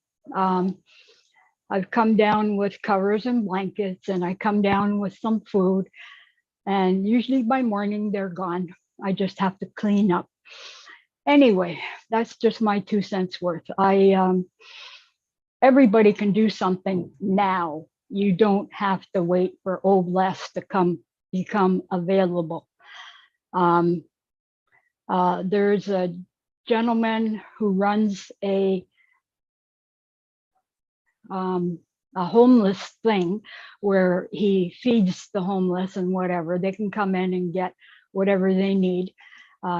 I've come down with covers and blankets, and I come down with some food, and usually by morning they're gone. I just have to clean up. Anyway, that's just my 2 cents worth. Everybody can do something now. You don't have to wait for old Les to become available. There's a gentleman who runs a a homeless thing where he feeds the homeless and whatever. They can come in and get whatever they need.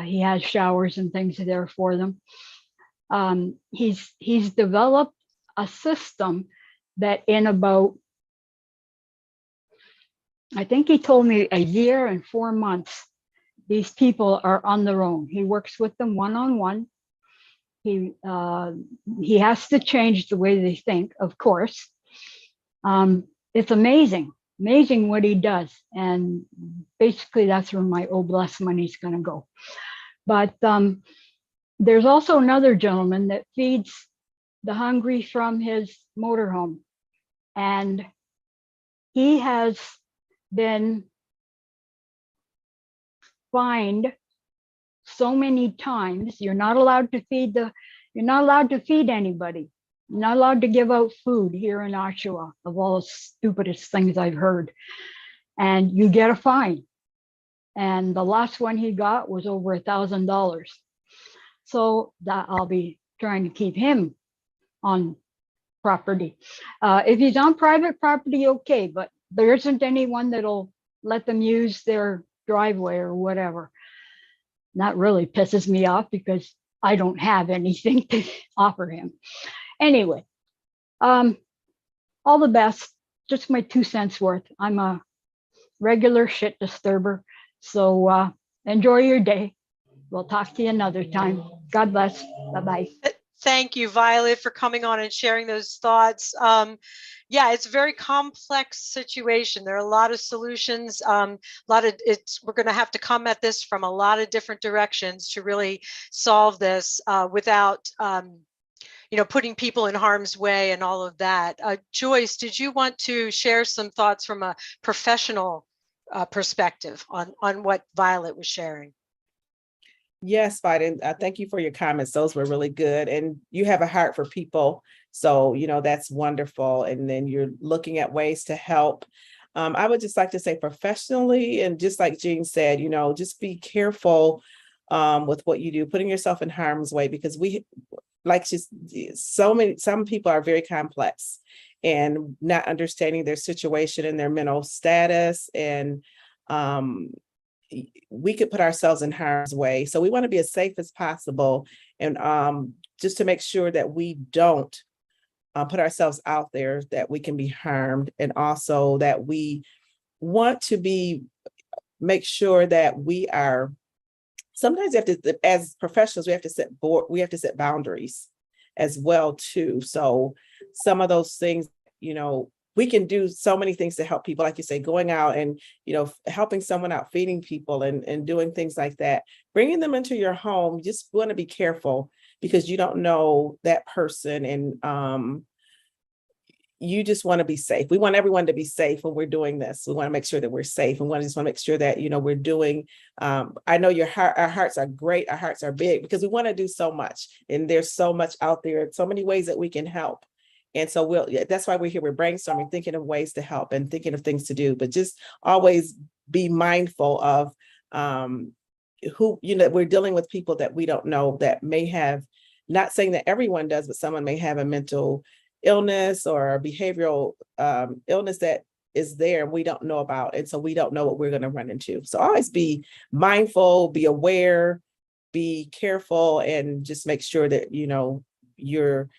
He has showers and things there for them. He's developed a system that in about, I think he told me, a year and 4 months, these people are on their own. He works with them one-on-one. He has to change the way they think, of course. It's amazing what he does. And basically that's where my bless money is going to go. But there's also another gentleman that feeds the hungry from his motorhome. And he has been fined so many times. You're not allowed to feed anybody. You're not allowed to give out food here in Oshawa, of all the stupidest things I've heard. And you get a fine. And the last one he got was over $1,000. So that I'll be trying to keep him on property. If he's on private property, okay, but there isn't anyone that'll let them use their driveway or whatever. That really pisses me off because I don't have anything to offer him. Anyway, all the best. Just my 2 cents worth. I'm a regular shit disturber. So enjoy your day. We'll talk to you another time. God bless. Bye-bye. Thank you, Violet, for coming on and sharing those thoughts. Yeah, it's a very complex situation. There are a lot of solutions. We're going to have to come at this from a lot of different directions to really solve this without, putting people in harm's way and all of that. Joyce, did you want to share some thoughts from a professional perspective on what Violet was sharing? Yes, Biden. Thank you for your comments. Those were really good. And you have a heart for people. So, that's wonderful. And then you're looking at ways to help. I would just like to say professionally, and just like Jean said, just be careful with what you do, putting yourself in harm's way, because some people are very complex and not understanding their situation and their mental status. And we could put ourselves in harm's way. So we want to be as safe as possible. And just to make sure that we don't put ourselves out there, that we can be harmed. And also that we want to make sure that we are, sometimes we have to, as professionals, we have to set boundaries as well too. So some of those things, we can do so many things to help people, like you say, going out and, helping someone out, feeding people and doing things like that, bringing them into your home. You just want to be careful because you don't know that person, and you just want to be safe. We want everyone to be safe when we're doing this. We want to make sure that we're safe. We just want to make sure that, we're doing, I know our hearts are great. Our hearts are big because we want to do so much, and there's so much out there, so many ways that we can help. And so that's why we're here. We're brainstorming, thinking of ways to help and thinking of things to do, but just always be mindful of who, we're dealing with people that we don't know that may have, not saying that everyone does, but someone may have a mental illness or a behavioral illness that is there and we don't know about. And so we don't know what we're going to run into. So always be mindful, be aware, be careful, and just make sure that, you're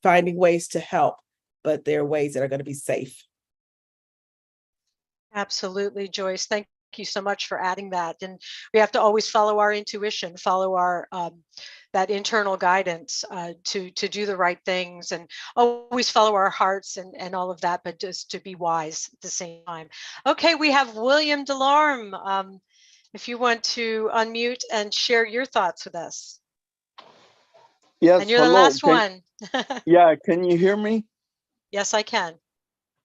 finding ways to help, but there are ways that are going to be safe. Absolutely, Joyce. Thank you so much for adding that. And we have to always follow our intuition, follow our that internal guidance to do the right things, and always follow our hearts and all of that, but just to be wise at the same time. Okay, we have William Delarme. If you want to unmute and share your thoughts with us. Yes, and you're the hello. last one. Yeah, can you hear me? Yes, I can.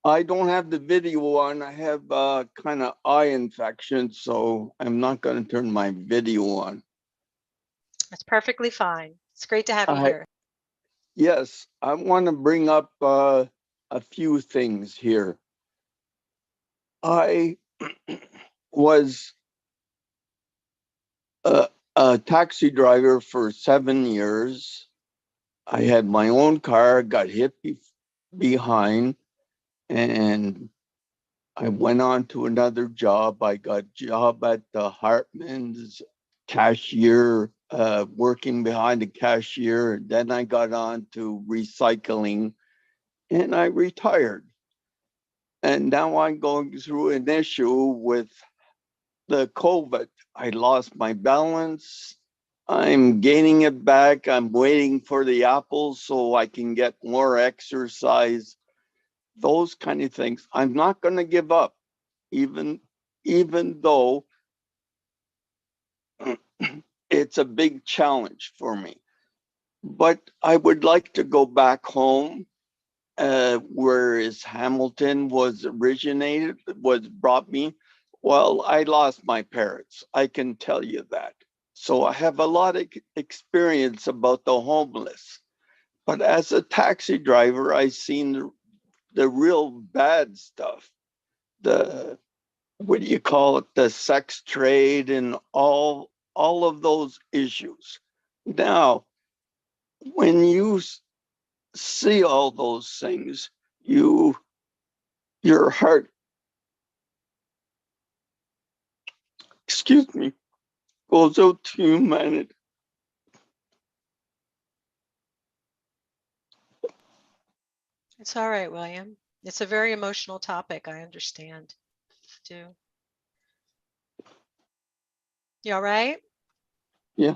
I don't have the video on. I have kind of eye infection, so I'm not going to turn my video on. That's perfectly fine. It's great to have you here. Yes, I want to bring up a few things here. I was a taxi driver for 7 years. I had my own car, got hit behind, and I went on to another job. I got a job at the Hartman's cashier, working behind the cashier. Then I got on to recycling and I retired. And now I'm going through an issue with the COVID. I lost my balance. I'm gaining it back. I'm waiting for the apples so I can get more exercise. Those kind of things. I'm not going to give up, even though it's a big challenge for me. But I would like to go back home, whereas Hamilton was brought me. Well, I lost my parents. I can tell you that. So I have a lot of experience about the homeless. But as a taxi driver, I've seen the real bad stuff. What do you call it? The sex trade and all of those issues. Now, when you see all those things, your heart, excuse me, goes out to humanity. It's all right, William. It's a very emotional topic. I understand. Too. You all right? Yeah,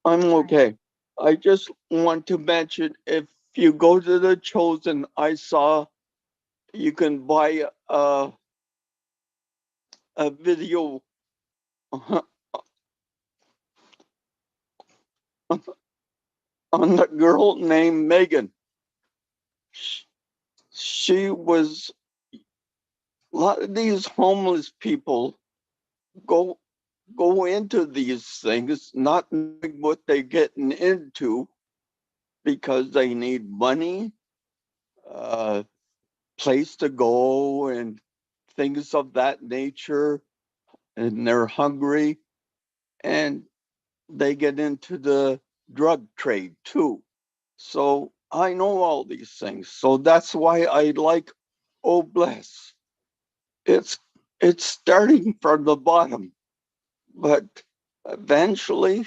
I'm okay. I just want to mention, if you go to the Chosen, I saw you can buy a video on the girl named Megan. She was, a lot of these homeless people go into these things not knowing what they're getting into because they need money, place to go, and things of that nature, and they're hungry, and they get into the drug trade too. So I know all these things. So that's why I like Oh Bless. It's starting from the bottom, but eventually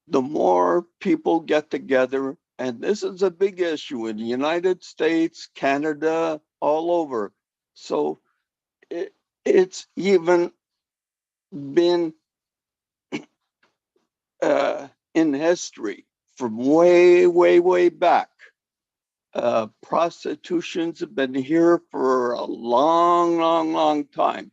the more people get together, and this is a big issue in the United States, Canada, all over. So it's even been in history from way, way, way back. Prostitutions have been here for a long, long, long time.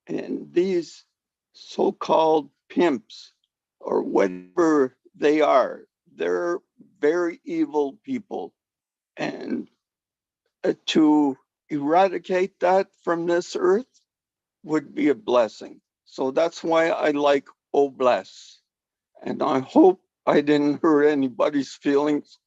And these so-called pimps, or whatever they are, they're very evil people. And to eradicate that from this earth would be a blessing. So that's why I like Oh Bless. And I hope I didn't hurt anybody's feelings.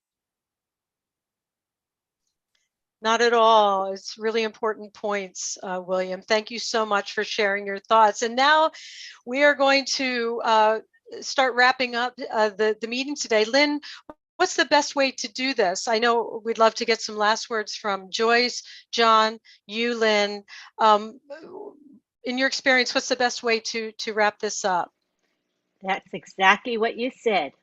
Not at all. It's really important points, William. Thank you so much for sharing your thoughts. And now we are going to start wrapping up the meeting today. Lynn, what's the best way to do this? I know we'd love to get some last words from Joyce, John, you, Lynn. In your experience, what's the best way to wrap this up? That's exactly what you said.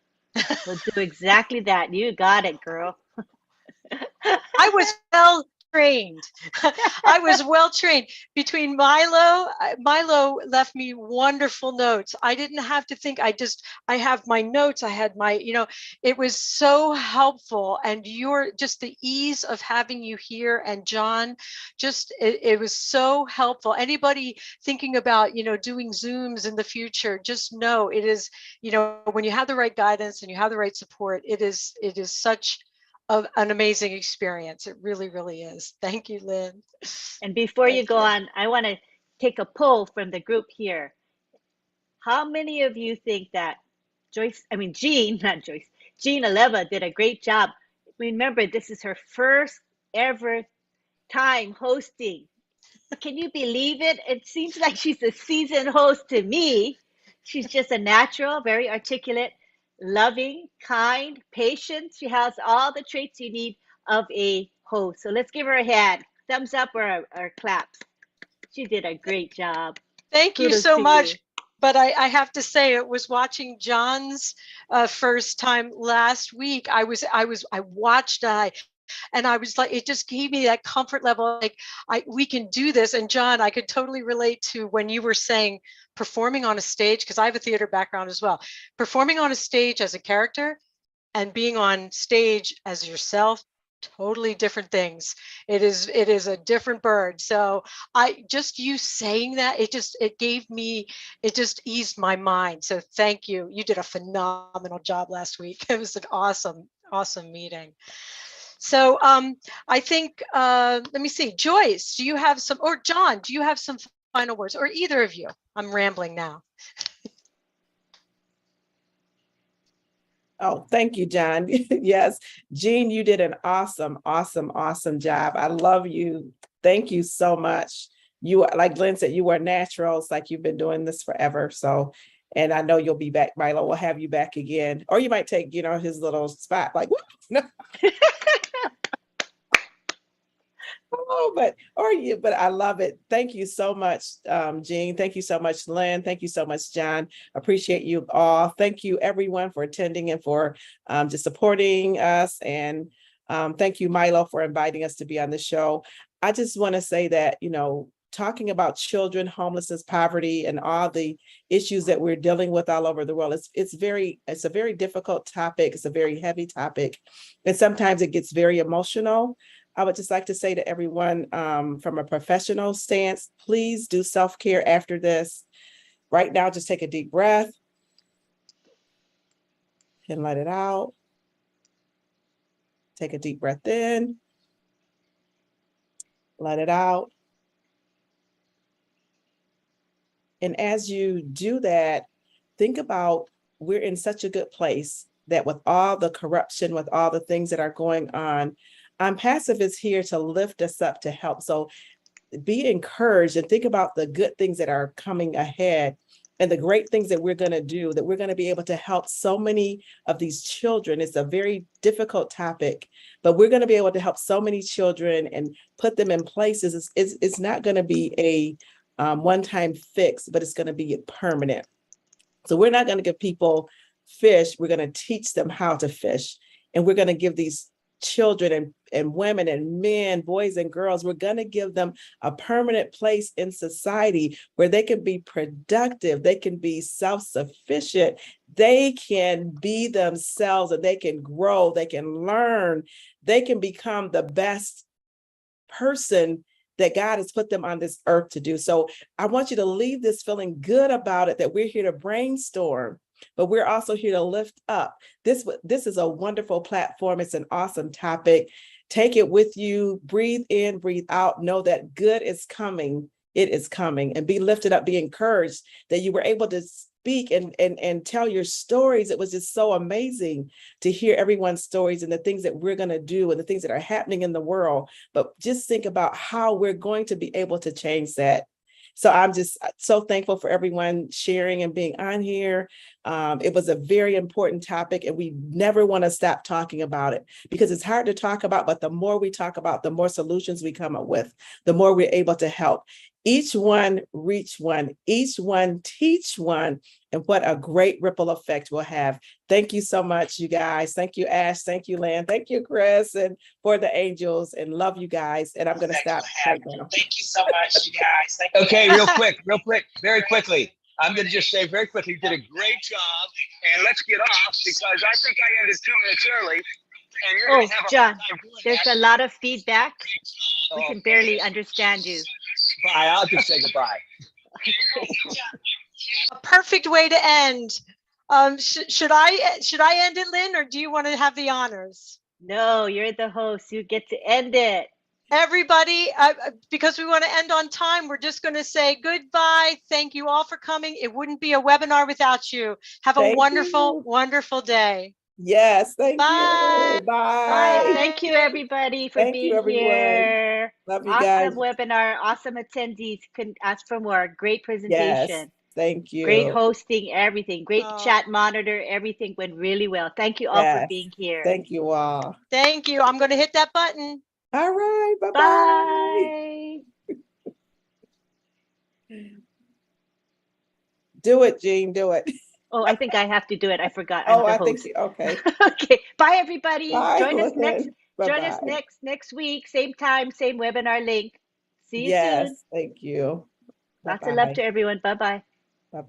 We'll do exactly that. You got it, girl. I was well trained. I was well trained. Between Milo left me wonderful notes. I didn't have to think. I have my notes. I had my, it was so helpful. And just the ease of having you here, and John, it was so helpful. Anybody thinking about, doing Zooms in the future, just know it is, when you have the right guidance and you have the right support, it is such an amazing experience. It really, really is. Thank you, Lynn. And before you go on, I want to take a poll from the group here. How many of you think that Jean Aleva did a great job? Remember, this is her first ever time hosting. Can you believe it? It seems like she's a seasoned host to me. She's just a natural, very articulate. loving, kind, patient. She has all the traits you need of a host. So let's give her a hand. Thumbs up or claps. She did a great job. Thank you Kudos so to much. you. But I have to say, it was watching John's first time last week. I watched and I was like, it just gave me that comfort level. Like, we can do this. And John, I could totally relate to when you were saying performing on a stage, because I have a theater background as well. Performing on a stage as a character and being on stage as yourself, totally different things. It is a different bird. So I just, you saying that, it just eased my mind. So thank you. You did a phenomenal job last week. It was an awesome meeting. So I think let me see, Joyce, do you have some, or John, do you have some final words, or either of you? I'm rambling now. Oh, thank you, John. Yes, Jean, you did an awesome job. I love you. Thank you so much. You, like Glenn said, you are natural. It's like you've been doing this forever. So, and I know you'll be back, Milo. We'll have you back again. Or you might take, his little spot, like, no. Oh, but I love it. Thank you so much, Jean. Thank you so much, Lynn. Thank you so much, John. Appreciate you all. Thank you, everyone, for attending and for just supporting us. And thank you, Milo, for inviting us to be on the show. I just want to say that, talking about children, homelessness, poverty, and all the issues that we're dealing with all over the world, it's a very difficult topic. It's a very heavy topic. And sometimes it gets very emotional. I would just like to say to everyone, from a professional stance, please do self-care after this. Right now, just take a deep breath and let it out. Take a deep breath in, let it out. And as you do that, think about, we're in such a good place that with all the corruption, with all the things that are going on, Passive is here to lift us up, to help. So be encouraged and think about the good things that are coming ahead and the great things that we're going to do, that we're going to be able to help so many of these children. It's a very difficult topic, but we're going to be able to help so many children and put them in places. It's not going to be a one-time fix, but it's going to be permanent. So we're not going to give people fish. We're going to teach them how to fish. And we're going to give these children and women and men, boys and girls, we're going to give them a permanent place in society where they can be productive, they can be self-sufficient, they can be themselves, and they can grow, they can learn, they can become the best person that God has put them on this earth to do. So I want you to leave this feeling good about it, that we're here to brainstorm, but we're also here to lift up. This is a wonderful platform. It's an awesome topic. Take it with you, breathe in, breathe out, know that good is coming. It is coming, and be lifted up, be encouraged that you were able to speak and tell your stories. It was just so amazing to hear everyone's stories and the things that we're going to do and the things that are happening in the world. But just think about how we're going to be able to change that. So I'm just so thankful for everyone sharing and being on here. It was a very important topic, and we never want to stop talking about it because it's hard to talk about, but the more we talk about, the more solutions we come up with, the more we're able to help. Each one reach one, each one teach one, and what a great ripple effect we'll have. Thank you so much, you guys. Thank you, Ash. Thank you, Lan. Thank you, Chris, and for the angels, and love you guys. And I'm going to stop right now. Thank you so much, you guys. Okay, real quick, very quickly. I'm going to just say very quickly, you did a great job, and let's get off because I think I ended 2 minutes early. And you're going to have John, there's a lot of feedback. We can barely understand you. Bye. I'll just say goodbye. A perfect way to end. Should I end it, Lynn, or do you want to have the honors? No, you're the host. You get to end it. Everybody, because we want to end on time, we're just going to say goodbye. Thank you all for coming. It wouldn't be a webinar without you. Have a wonderful day. Yes, thank Bye. you. Bye. Bye. Thank you, everybody, for being here. Love you awesome guys. webinar, awesome attendees. Couldn't ask for more. Great Yes. presentation. Thank you. Great hosting, everything. Great Oh. chat monitor. Everything went really well. Thank you all for Yes. being here. Thank you all. Thank you. I'm going to hit that button. All right. Bye-bye. Bye. Do it, Jean. Do it. Oh, I think I have to do it. I forgot. Oh, I'm the I think host. okay. Okay. Bye, everybody. Bye, Join us next. Lynn. Join us Bye-bye. next week. Same time, same webinar link. See you soon. Yes. Thank you. Lots of love Bye-bye. to everyone. Bye bye. Bye-bye.